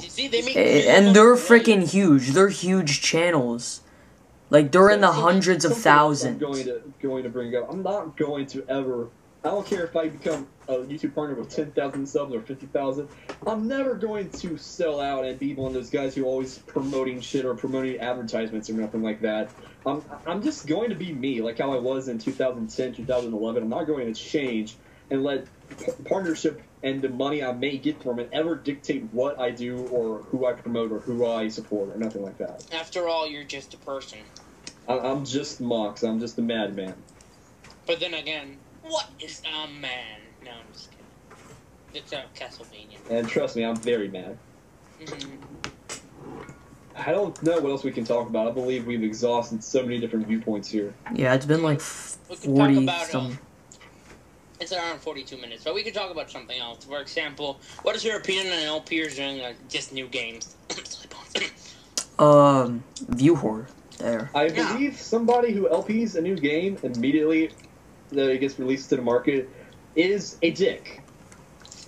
S1: You see, they make
S2: and they're freaking huge. They're huge channels. Like, they're in the hundreds of thousands.
S3: I'm going to bring up. I'm not going to ever. I don't care if I become a YouTube partner with 10,000 subs or 50,000. I'm never going to sell out and be one of those guys who always promoting shit or promoting advertisements or nothing like that. I'm just going to be me, like how I was in 2010, 2011. I'm not going to change and let partnership and the money I may get from it ever dictate what I do or who I promote or who I support or nothing like that.
S1: After all, you're just a person.
S3: I'm just Mox. I'm just a madman.
S1: But then again, what is a man? No, I'm just kidding. It's Castlevania.
S3: And trust me, I'm very mad.
S1: Mm-hmm.
S3: I don't know what else we can talk about. I believe we've exhausted so many different viewpoints here.
S2: Yeah, it's been like 40 some.
S1: It's around 42 minutes, but we could talk about something else. For example, what is your opinion on LPers doing just new games?
S2: View whore there.
S3: I believe somebody who LPs a new game immediately that it gets released to the market is a dick.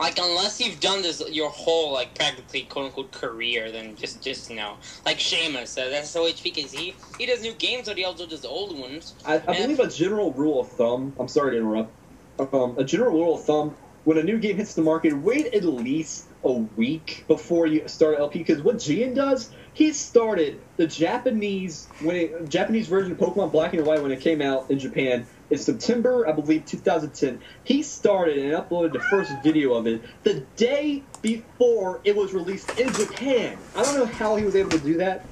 S1: Like, unless you've done this your whole, like, practically quote-unquote career, then just no. Like Seamus, that's so HP, because he does new games, but he also does old ones.
S3: I believe a general rule of thumb, I'm sorry to interrupt, a general rule of thumb, when a new game hits the market, wait at least a week before you start LP, because what Gian does, he started the Japanese version of Pokemon Black and White when it came out in Japan in September, I believe, 2010. He started and uploaded the first video of it the day before it was released in Japan. I don't know how he was able to do that.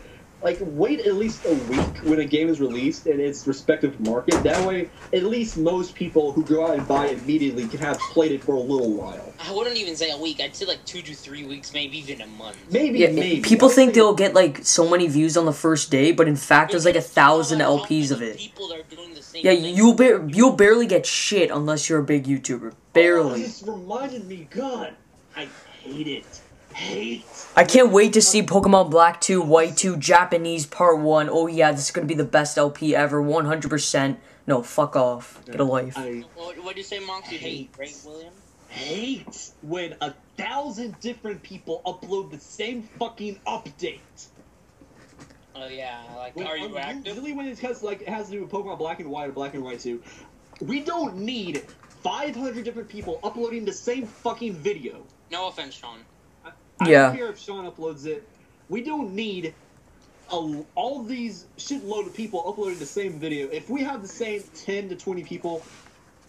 S3: Like, wait at least a week when a game is released in its respective market. That way, at least most people who go out and buy it immediately can have played it for a little while.
S1: I wouldn't even say a week. I'd say like 2 to 3 weeks, maybe even a month.
S3: Maybe.
S2: People think they'll get like so many views on the first day, but in fact, there's like 1,000 LPs of it.
S1: People are doing the same
S2: thing. You'll barely get shit unless you're a big YouTuber. Barely.
S3: Oh, this reminded me, God, I hate it.
S2: I can't wait to see Pokemon Black 2, White 2, Japanese Part 1. Oh yeah, this is gonna be the best LP ever, 100%. No, fuck off. Get a life.
S1: What do you say, Monk? You hate, right, William?
S3: Hate when 1,000 different people upload the same fucking update.
S1: Oh yeah, like, are you active?
S3: Usually when it has to do with Pokemon Black and White or Black and White 2, we don't need 500 different people uploading the same fucking video.
S1: No offense, Sean.
S3: I don't care if Sean uploads it. We don't need all these shitload of people uploading the same video. If we have the same 10 to 20 people,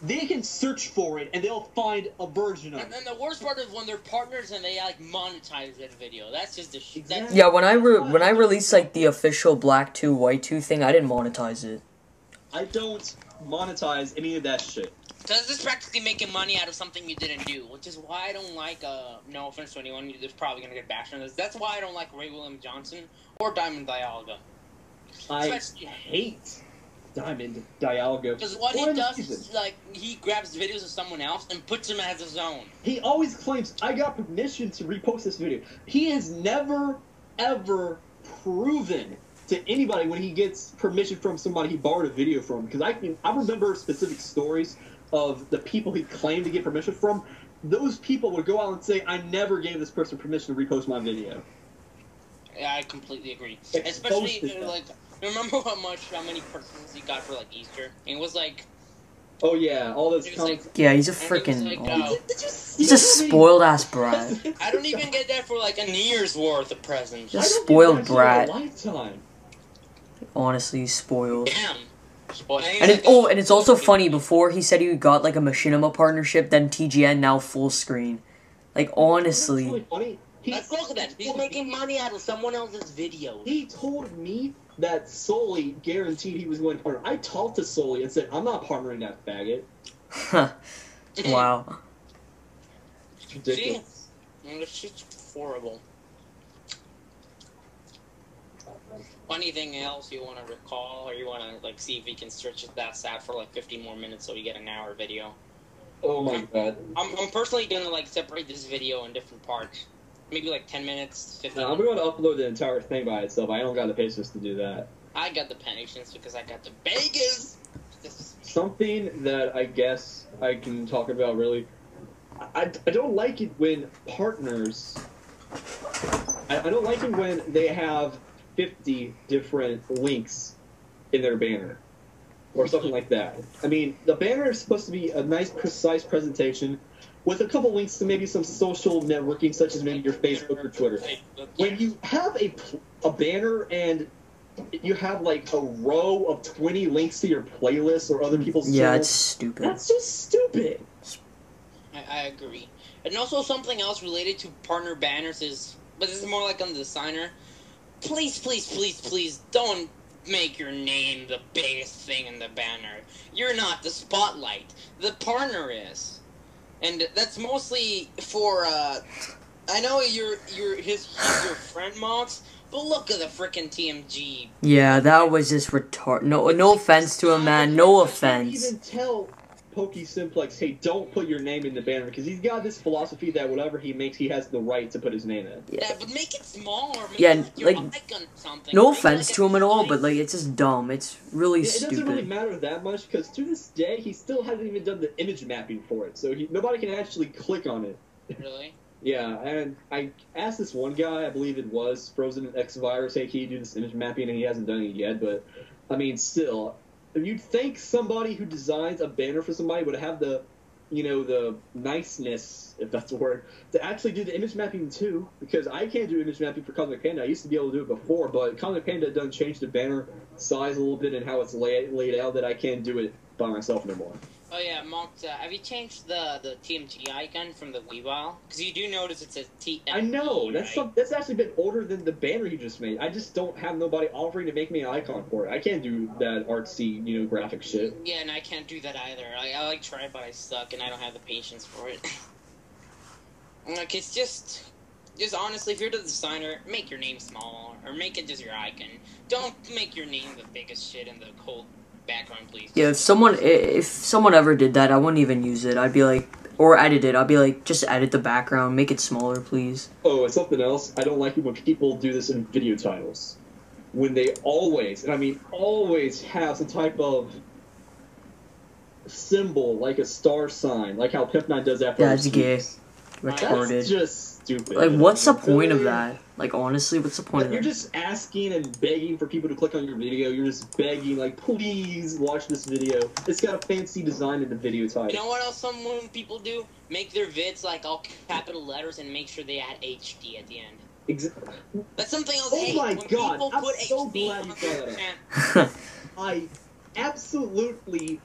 S3: they can search for it and they'll find a version of it.
S1: And the worst part is when they're partners and they like monetize that video. That's just the shit.
S3: Exactly.
S2: Yeah, when I released like the official Black 2 White 2 thing, I didn't monetize it.
S3: I don't monetize any of that shit.
S1: Because this is practically making money out of something you didn't do, which is why I don't like, no offense to anyone who's probably going to get bashed on this, that's why I don't like Ray William Johnson or Diamond Dialga.
S3: I hate Diamond Dialgo.
S1: Because what he does is, like, he grabs videos of someone else and puts them as his own.
S3: He always claims, I got permission to repost this video. He has never, ever proven to anybody when he gets permission from somebody he borrowed a video from. Because I remember specific stories of the people he claimed to get permission from. Those people would go out and say, I never gave this person permission to repost my video.
S1: Yeah, I completely agree. Especially, like, remember how many persons he got for, like, Easter? And it was, like...
S3: Oh, yeah, all those comments.
S2: Yeah, he's a freaking...
S1: Like,
S2: he's a spoiled-ass brat.
S1: I don't even get that for, like, a year's worth of presents.
S2: Just spoiled brat.
S3: Lifetime.
S2: Honestly, he's spoiled.
S1: Damn. Spoiled.
S2: And it's also funny, before he said he got, like, a machinima partnership, then TGN, now full screen. Like, honestly...
S3: That's really funny.
S1: Look at that. He's making money out of someone else's videos.
S3: He told me that Sully guaranteed he was going to partner. I talked to Sully and said, I'm not partnering that faggot.
S2: Wow.
S3: It's ridiculous.
S1: See? It's just horrible. Anything else you want to recall, or you want to, like, see if we can stretch that out for, like, 50 more minutes so we get an hour video?
S3: Oh my god.
S1: I'm personally going to, like, separate this video in different parts. Maybe like 10 minutes, 15
S3: No, I'm going to upload the entire thing by itself. I don't got the patience to do that.
S1: I got the patience because I got the Vegas.
S3: Something that I guess I can talk about really. I don't like it when partners. I don't like it when they have 50 different links in their banner. Or something like that. I mean, the banner is supposed to be a nice, precise presentation with a couple links to maybe some social networking, such as maybe your Facebook or Twitter. When you have a banner and you have, like, a row of 20 links to your playlist or other people's channels,
S2: it's stupid.
S3: That's just stupid.
S1: I agree. And also something else related to partner banners is, but this is more like on the designer, please, please, please, please, don't make your name the biggest thing in the banner. You're not the spotlight. The partner is. And that's mostly for, I know he's your friend, Mox, but look at the frickin' TMG.
S2: Yeah, that was just retarded. No offense to him, man. No offense.
S3: Even tell Pokey Simplex, hey, don't put your name in the banner, because he's got this philosophy that whatever he makes, he has the right to put his name in.
S1: Yeah, but make it smaller. Make
S2: your
S1: icon or something.
S2: No offense to him at all, but, like, it's just dumb. It's really stupid.
S3: It doesn't really matter that much, because to this day, he still hasn't even done the image mapping for it, so nobody can actually click on it.
S1: Really?
S3: Yeah, and I asked this one guy, I believe it was Frozen X Virus, hey, can you do this image mapping, and he hasn't done it yet, but, I mean, still, you'd think somebody who designs a banner for somebody would have the, the niceness, if that's a word, to actually do the image mapping too, because I can't do image mapping for Cosmic Panda. I used to be able to do it before, but Cosmic Panda done change the banner size a little bit and how it's laid out that I can't do it by myself anymore.
S1: Oh yeah, Mox, have you changed the TMG icon from the Weavile? Because you do notice it's a TMG.
S3: I know,
S1: that's
S3: actually been older than the banner you just made. I just don't have nobody offering to make me an icon for it. I can't do that artsy, graphic shit.
S1: Yeah, and I can't do that either. I like try, but I suck, and I don't have the patience for it. Like, it's just honestly, if you're the designer, make your name small, or make it just your icon. Don't make your name the biggest shit in the whole background, please.
S2: Yeah, if someone ever did that, I wouldn't even use it. I'd be like, or edit it. I'd be like, just edit the background, make it smaller, please.
S3: Oh, and something else. I don't like it when people do this in video titles. When they always, and I mean always, have some type of symbol, like a star sign, like how Pip9 does after.
S2: That's gay. Retarded.
S3: That's just stupid.
S2: Like, what's the point of that? Like, honestly, what's the point of that?
S3: You're just asking and begging for people to click on your video. You're just begging, like, please watch this video. It's got a fancy design in the video title.
S1: You know what else some people do? Make their vids, like, all capital letters and make sure they add HD at the end.
S3: Exactly.
S1: That's something else.
S3: Oh my god, I'm so glad you brought that up. I absolutely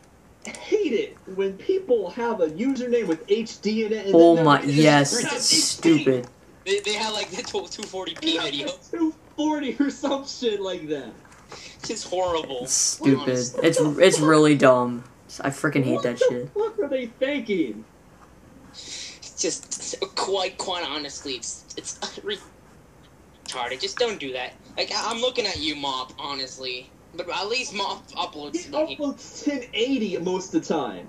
S3: hate it when people have a username with HD in it. And
S2: oh my, yes, that's stupid.
S1: They have like the 240p video.
S3: 240 or some shit like that.
S1: It's just horrible.
S2: It's stupid. It's really dumb. I freaking hate that shit.
S3: What are they thinking?
S1: It's just quite honestly, it's retarded. Just don't do that. Like, I'm looking at you, Mop. Honestly, But at least Mox uploads.
S3: He uploads 1080 most of the time.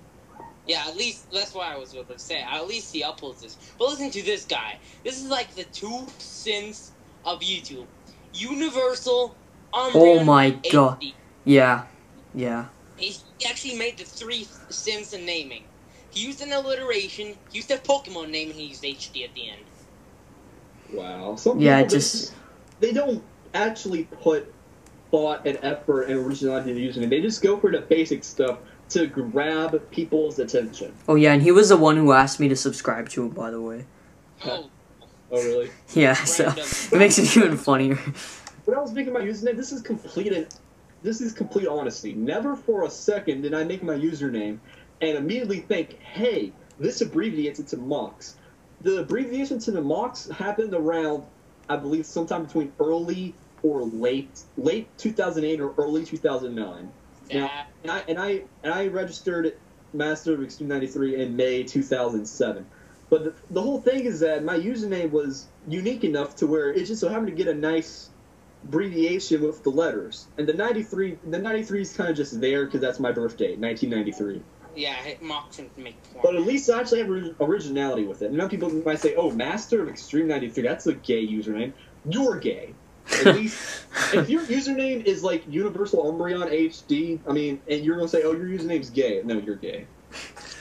S1: Yeah, at least that's what I was going to say. At least he uploads this. But listen to this guy. This is like the 2 sins of YouTube. Universal.
S2: Oh my god. Yeah. Yeah.
S1: He actually made the 3 sins in naming. He used an alliteration. He used a Pokemon name, and he used HD at the end.
S3: Wow. Some
S2: yeah,
S3: people, they don't actually put thought and effort and originality into the username. They just go for the basic stuff to grab people's attention.
S2: Oh yeah, and he was the one who asked me to subscribe to him, by the way.
S1: Oh.
S3: Oh really?
S2: Yeah, so it makes it even funnier.
S3: When I was making my username, this is complete honesty. Never for a second did I make my username and immediately think, hey, this abbreviates it to Mox. The abbreviation to the Mox happened around, I believe, sometime between early or late 2008 or early 2009.
S1: Yeah.
S3: Now, I registered Master of Extreme 93 in May 2007. But the whole thing is that my username was unique enough to where it just so happened to get a nice abbreviation with the letters. And the 93 is kind of just there because that's my birthday, 1993.
S1: Yeah, Mox can make porn.
S3: But at least I actually have originality with it. And now people might say, oh, Master of Extreme 93, that's a gay username. You're gay. At least, if your username is like Universal Umbreon HD, I mean, and you're going to say, oh, your username's gay. No, you're gay.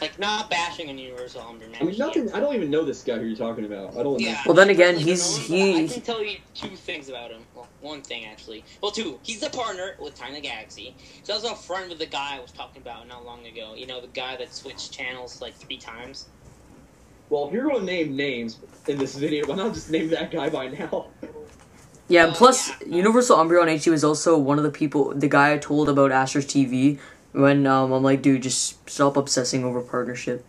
S1: Like, not bashing on Universal Umbreon.
S3: I mean, nothing. I don't even know this guy who you're talking about. I don't know.
S2: Well, then again,
S1: I can tell you 2 things about him. Well, 1 thing, actually. Well, 2. He's a partner with Tiny Galaxy. He's also a friend with the guy I was talking about not long ago. You know, the guy that switched channels like 3 times?
S3: Well, if you're going to name names in this video, why not just name that guy by now?
S2: Yeah, and plus, Universal Umbreon HD was also one of the guy I told about Asher's TV when I'm like, dude, just stop obsessing over partnership.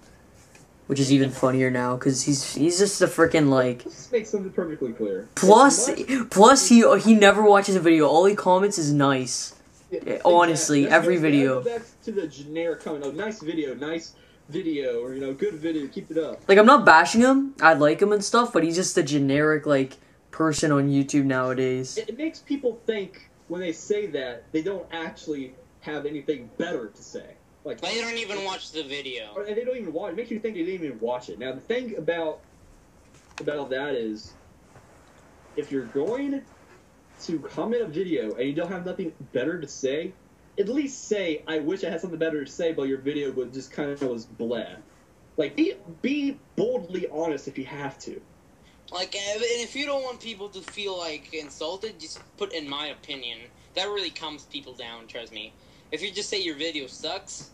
S2: Which is even funnier now, because he's just a freaking, like...
S3: Let's make something perfectly clear.
S2: Plus he never watches a video. All he comments is nice. Yeah, honestly, every video.
S3: Go back to the generic comment of nice video, or, you know, good video, keep it up.
S2: Like, I'm not bashing him. I like him and stuff, but he's just a generic, like, person on YouTube nowadays.
S3: It makes people think, when they say that, they don't actually have anything better to say. Like,
S1: they don't even watch the video.
S3: Or they don't even watch it. It makes you think they didn't even watch it. Now, the thing about that is, if you're going to comment a video and you don't have nothing better to say, at least say, I wish I had something better to say, but your video was just kind of was blah. Like, be boldly honest if you have to.
S1: Like, and if you don't want people to feel, like, insulted, just put in my opinion. That really calms people down, trust me. If you just say your video sucks,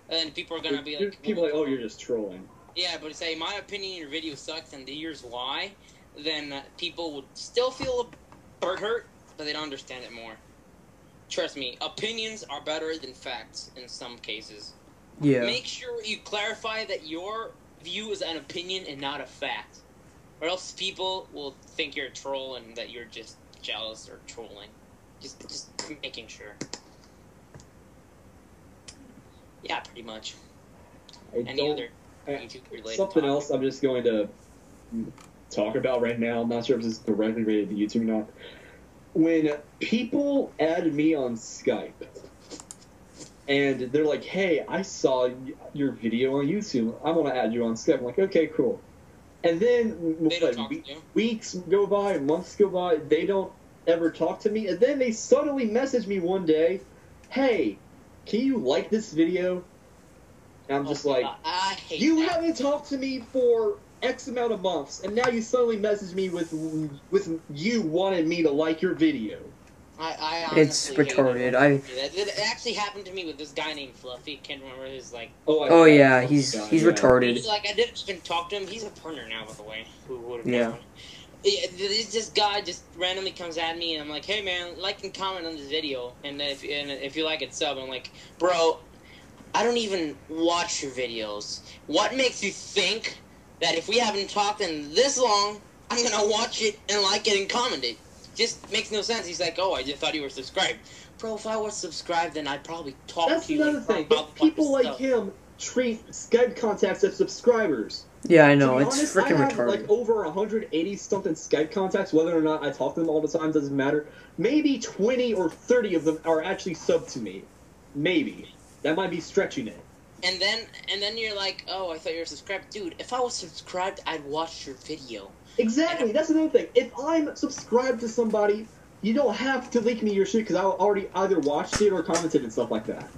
S1: then people are gonna be like...
S3: People are like, oh, you're just trolling.
S1: Yeah, but say, my opinion, your video sucks, and here's why, then people would still feel hurt, but they don't understand it more. Trust me, opinions are better than facts in some cases.
S2: Yeah.
S1: Make sure you clarify that your view is an opinion and not a fact. Or else people will think you're a troll and that you're just jealous or trolling. Just making sure. Yeah, pretty much. Any other YouTube-related
S3: something
S1: topic?
S3: else I'm just going to talk about right now. I'm not sure if this is directly related to YouTube or not. When people add me on Skype, and they're like, hey, I saw your video on YouTube. I want to add you on Skype. I'm like, okay, cool. And then weeks go by, months go by, they don't ever talk to me. And then they suddenly message me one day, hey, can you like this video? And I'm just like,
S1: I hate
S3: you
S1: that.
S3: haven't talked to me for X amount of months, and now you suddenly message me with you wanting me to like your video.
S1: I
S2: it's retarded.
S1: It actually happened to me with this guy named Fluffy. I can't remember his like.
S2: Oh yeah, he's retarded.
S1: He's like, I didn't even talk to him. He's a partner now, by the way. Who would have
S2: known?
S1: known? This guy just randomly comes at me, and I'm like, hey man, like and comment on this video, and if you like it, sub. I'm like, bro, I don't even watch your videos. What makes you think that if we haven't talked in this long, I'm gonna watch it and like it and comment it? Just makes no sense. He's like, oh, I just thought you were subscribed. Bro, if I was subscribed, then I'd probably talk to you.
S3: That's another thing. But people like him treat Skype contacts as subscribers.
S2: Yeah, I know.
S3: To be
S2: It's
S3: honest,
S2: freaking
S3: I have
S2: retarded.
S3: like over 180-something Skype contacts. Whether or not I talk to them all the time doesn't matter. Maybe 20 or 30 of them are actually subbed to me. Maybe. That might be stretching it.
S1: And then you're like, oh, I thought you were subscribed. Dude, if I was subscribed, I'd watch your video.
S3: Exactly. That's another thing. If I'm subscribed to somebody, you don't have to link me your shit because I already either watched it or commented and stuff like that.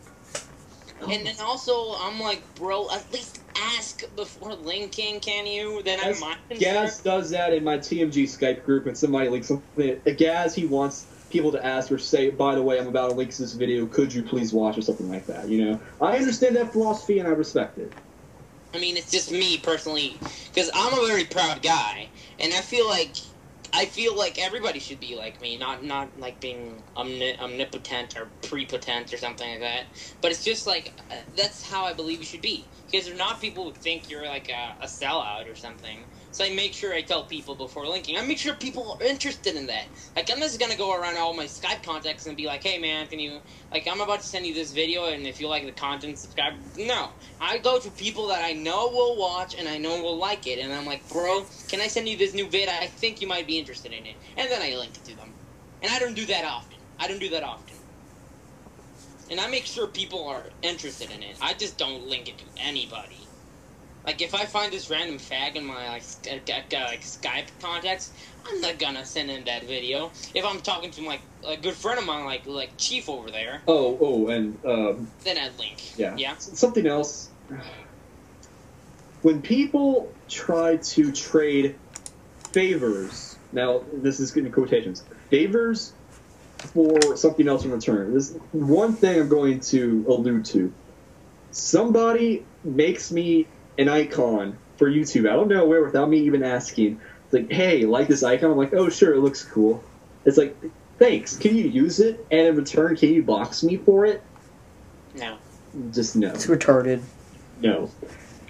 S1: And then also, I'm like, bro, at least ask before linking, can you? Then I might.
S3: Gaz does that in my TMG Skype group, and somebody links something. Gaz, he wants people to ask or say, by the way, I'm about to link this video, could you please watch, or something like that, you know? I understand that philosophy, and I respect it.
S1: I mean, it's just me, personally, because I'm a very proud guy, and I feel like everybody should be like me, not like being omnipotent or prepotent or something like that. But it's just like that's how I believe you should be, because they're not people who think you're like a sellout or something. So I make sure I tell people before linking. I make sure people are interested in that. Like, I'm just gonna go around all my Skype contacts and be like, hey man, can you, like, I'm about to send you this video, and if you like the content, subscribe. No. I go to people that I know will watch and I know will like it, and I'm like, bro, can I send you this new vid? I think you might be interested in it. And then I link it to them. And I don't do that often. And I make sure people are interested in it. I just don't link it to anybody. Like, if I find this random fag in my, like Skype contacts, I'm not gonna send him that video. If I'm talking to, like, a good friend of mine, like Chief over there...
S3: and
S1: then I'd link.
S3: Yeah.
S1: Yeah?
S3: Something else. When people try to trade favors... Now, this is in quotations. Favors for something else in return. This one thing I'm going to allude to. Somebody makes me an icon for YouTube out of nowhere without me even asking. It's like, hey, like this icon? I'm like, oh, sure, it looks cool. It's like, thanks. Can you use it? And in return, can you box me for it?
S1: No.
S3: Just no.
S2: It's retarded.
S3: No.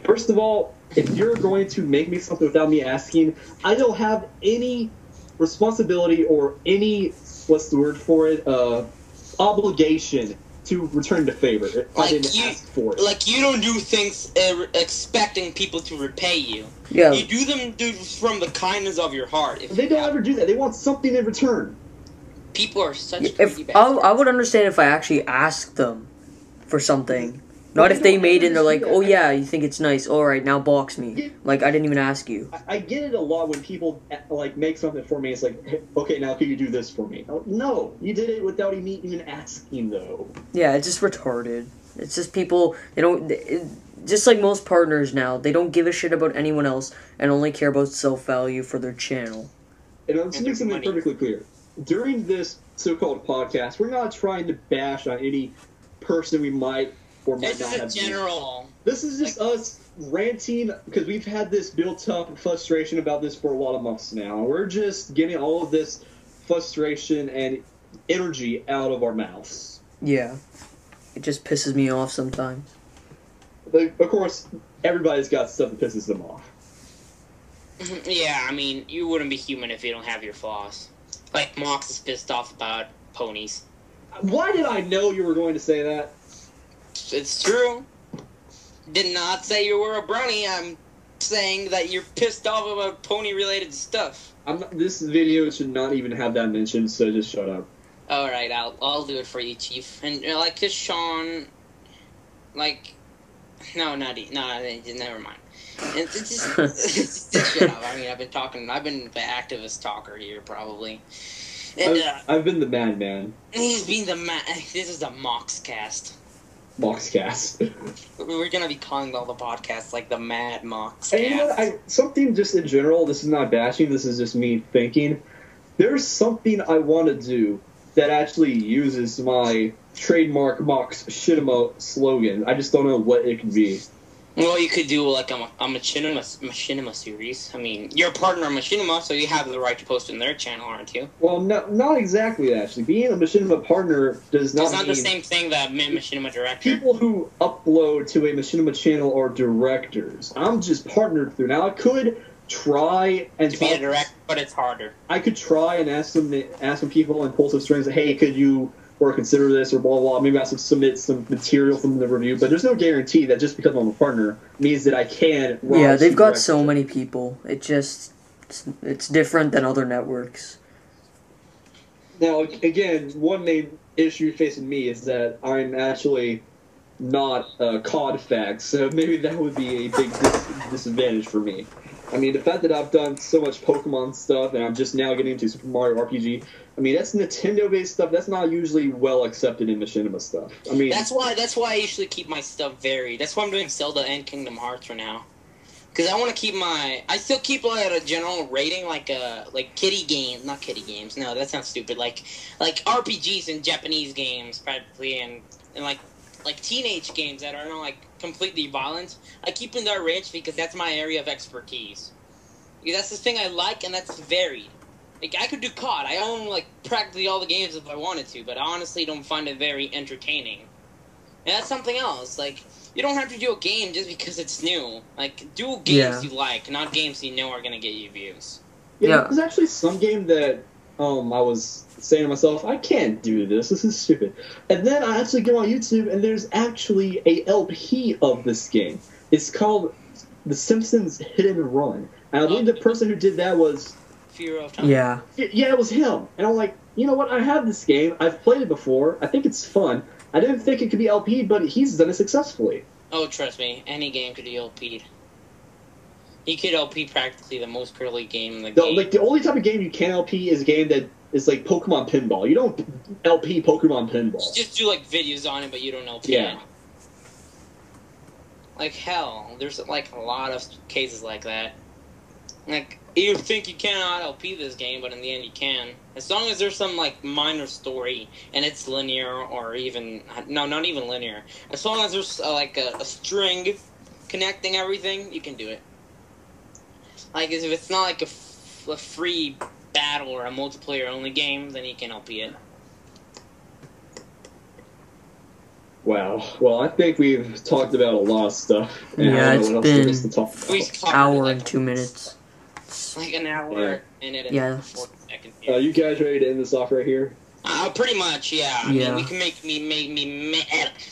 S3: First of all, if you're going to make me something without me asking, I don't have any responsibility or any, what's the word for it, obligation to return the favor if I didn't ask for it.
S1: Like, you don't do things expecting people to repay you.
S2: Yeah.
S1: You do them from the kindness of your heart. If
S3: they don't ever do that. They want something in return.
S1: People are such greedy bastards.
S2: I would understand if I actually asked them for something. Not if they made it and they're like, oh yeah, you think it's nice, alright, now box me. Like, I didn't even ask you.
S3: I get it a lot when people, like, make something for me. It's like, hey, okay, now can you do this for me? No, you did it without me even asking, though.
S2: Yeah, it's just retarded. It's just people, just like most partners now, they don't give a shit about anyone else and only care about self-value for their channel.
S3: And let's make something perfectly clear. During this so-called podcast, we're not trying to bash on any person we might or might not have.
S1: This is general.
S3: This is just us ranting, because we've had this built-up frustration about this for a lot of months now. We're just getting all of this frustration and energy out of our mouths.
S2: Yeah. It just pisses me off sometimes.
S3: But, of course, everybody's got stuff that pisses them off.
S1: Yeah, I mean, you wouldn't be human if you don't have your flaws. Like, Mox is pissed off about ponies.
S3: Why did I know you were going to say that?
S1: It's true. Did not say you were a brony. I'm saying that you're pissed off about pony-related stuff.
S3: This video should not even have that mentioned, so just shut up.
S1: Alright, I'll do it for you, Chief. And, like, cause Sean... Like... No, never mind. It's just shut up. I mean, I've been the activist talker here, probably. And,
S3: I've been the madman.
S1: He's been the This is the Moxcast.
S3: Moxcast.
S1: We're gonna be calling all the podcasts like the Mad Moxcast.
S3: And you know, something just in general, this is not bashing, this is just me thinking. There's something I want to do that actually uses my trademark Mox Shinema slogan. I just don't know what it could be.
S1: Well, you could do like a machinima series. I mean, you're a partner of Machinima, so you have the right to post in their channel, aren't you?
S3: Well, not exactly, actually. Being a Machinima partner does not mean...
S1: It's not the same thing that Machinima director.
S3: People who upload to a Machinima channel are directors. I'm just partnered through. Now, I could try and...
S1: To be a director, but it's harder.
S3: I could try and ask some people and pull some strings, hey, could you or consider this, or blah, blah. Maybe I have to submit some material from the review, but there's no guarantee that just because I'm a partner means that I can.
S2: Yeah, they've got so many people. It's different than other networks.
S3: Now, again, one main issue facing me is that I'm actually not a COD fag, so maybe that would be a big disadvantage for me. I mean, the fact that I've done so much Pokemon stuff and I'm just now getting into Super Mario RPG, I mean, that's Nintendo-based stuff. That's not usually well accepted in machinima stuff. I mean,
S1: that's why I usually keep my stuff varied. That's why I'm doing Zelda and Kingdom Hearts for now. Because I want to keep I still keep at a general rating, like kiddie games, not kiddie games. No, that sounds stupid. Like RPGs and Japanese games, practically, and like teenage games that are not like completely violent. I keep in that range because that's my area of expertise. Because that's the thing I like, and that's varied. Like, I could do COD. I own like practically all the games if I wanted to, but I honestly don't find it very entertaining. And that's something else. Like, you don't have to do a game just because it's new. Like, do games you like, not games you know are gonna get you views.
S3: Yeah, there's actually some game that I was saying to myself, I can't do this. This is stupid. And then I actually go on YouTube, and there's actually a LP of this game. It's called The Simpsons Hit and Run. And I believe the person who did that was...
S1: Fear of Time.
S2: Yeah.
S3: Yeah, it was him. And I'm like, you know what? I have this game. I've played it before. I think it's fun. I didn't think it could be LP, but he's done it successfully.
S1: Oh, trust me. Any game could be LP'd. He could LP practically the most curly game in the game.
S3: Like, the only type of game you can LP is a game that is like Pokemon Pinball. You don't LP Pokemon Pinball.
S1: You just do, like, videos on it, but you don't LP it. Like, hell, there's, like, a lot of cases like that. Like, you think you cannot LP this game, but in the end you can. As long as there's some, like, minor story, and it's linear, or even... No, not even linear. As long as there's, like, a string connecting everything, you can do it. Like, if it's not, like, a free battle or a multiplayer-only game, then you can LP it.
S3: Wow. Well, I think we've talked about a lot of stuff.
S2: Yeah, it's been an hour and 2 minutes.
S1: Like an hour, minute, and 4 seconds.
S3: You guys ready to end this off right here?
S1: Pretty much, yeah. I mean, we can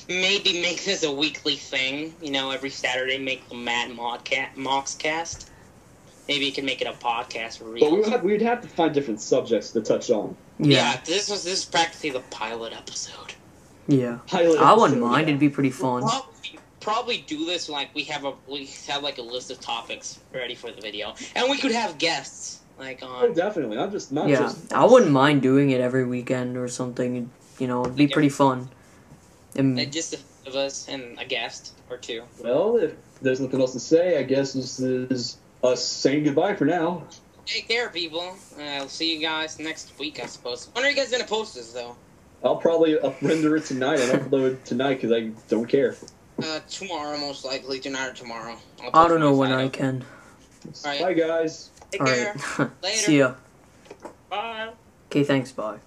S1: maybe make this a weekly thing. You know, every Saturday make the Mad Moxcast. Maybe you can make it a podcast for real.
S3: But we'd have to find different subjects to touch on.
S1: Yeah, this is practically the pilot episode.
S2: Yeah, I wouldn't mind. It'd be pretty fun.
S1: We'll probably do this like we have like a list of topics ready for the video, and we could have guests like on.
S3: Oh, definitely. Not just.
S2: I wouldn't mind doing it every weekend or something. You know, it'd be pretty fun.
S1: And just the of us and a guest or two.
S3: Well, if there's nothing else to say, I guess this is us saying goodbye for now.
S1: Take care, people. I'll see you guys next week, I suppose. When are you guys gonna post this, though?
S3: I'll probably render it tonight and upload it tonight because I don't care.
S1: Tomorrow, most likely. Tonight or tomorrow.
S2: I don't know when I can.
S1: Right.
S3: Bye, guys.
S1: Take care. Later.
S2: See ya.
S1: Bye.
S2: Okay, thanks, bye.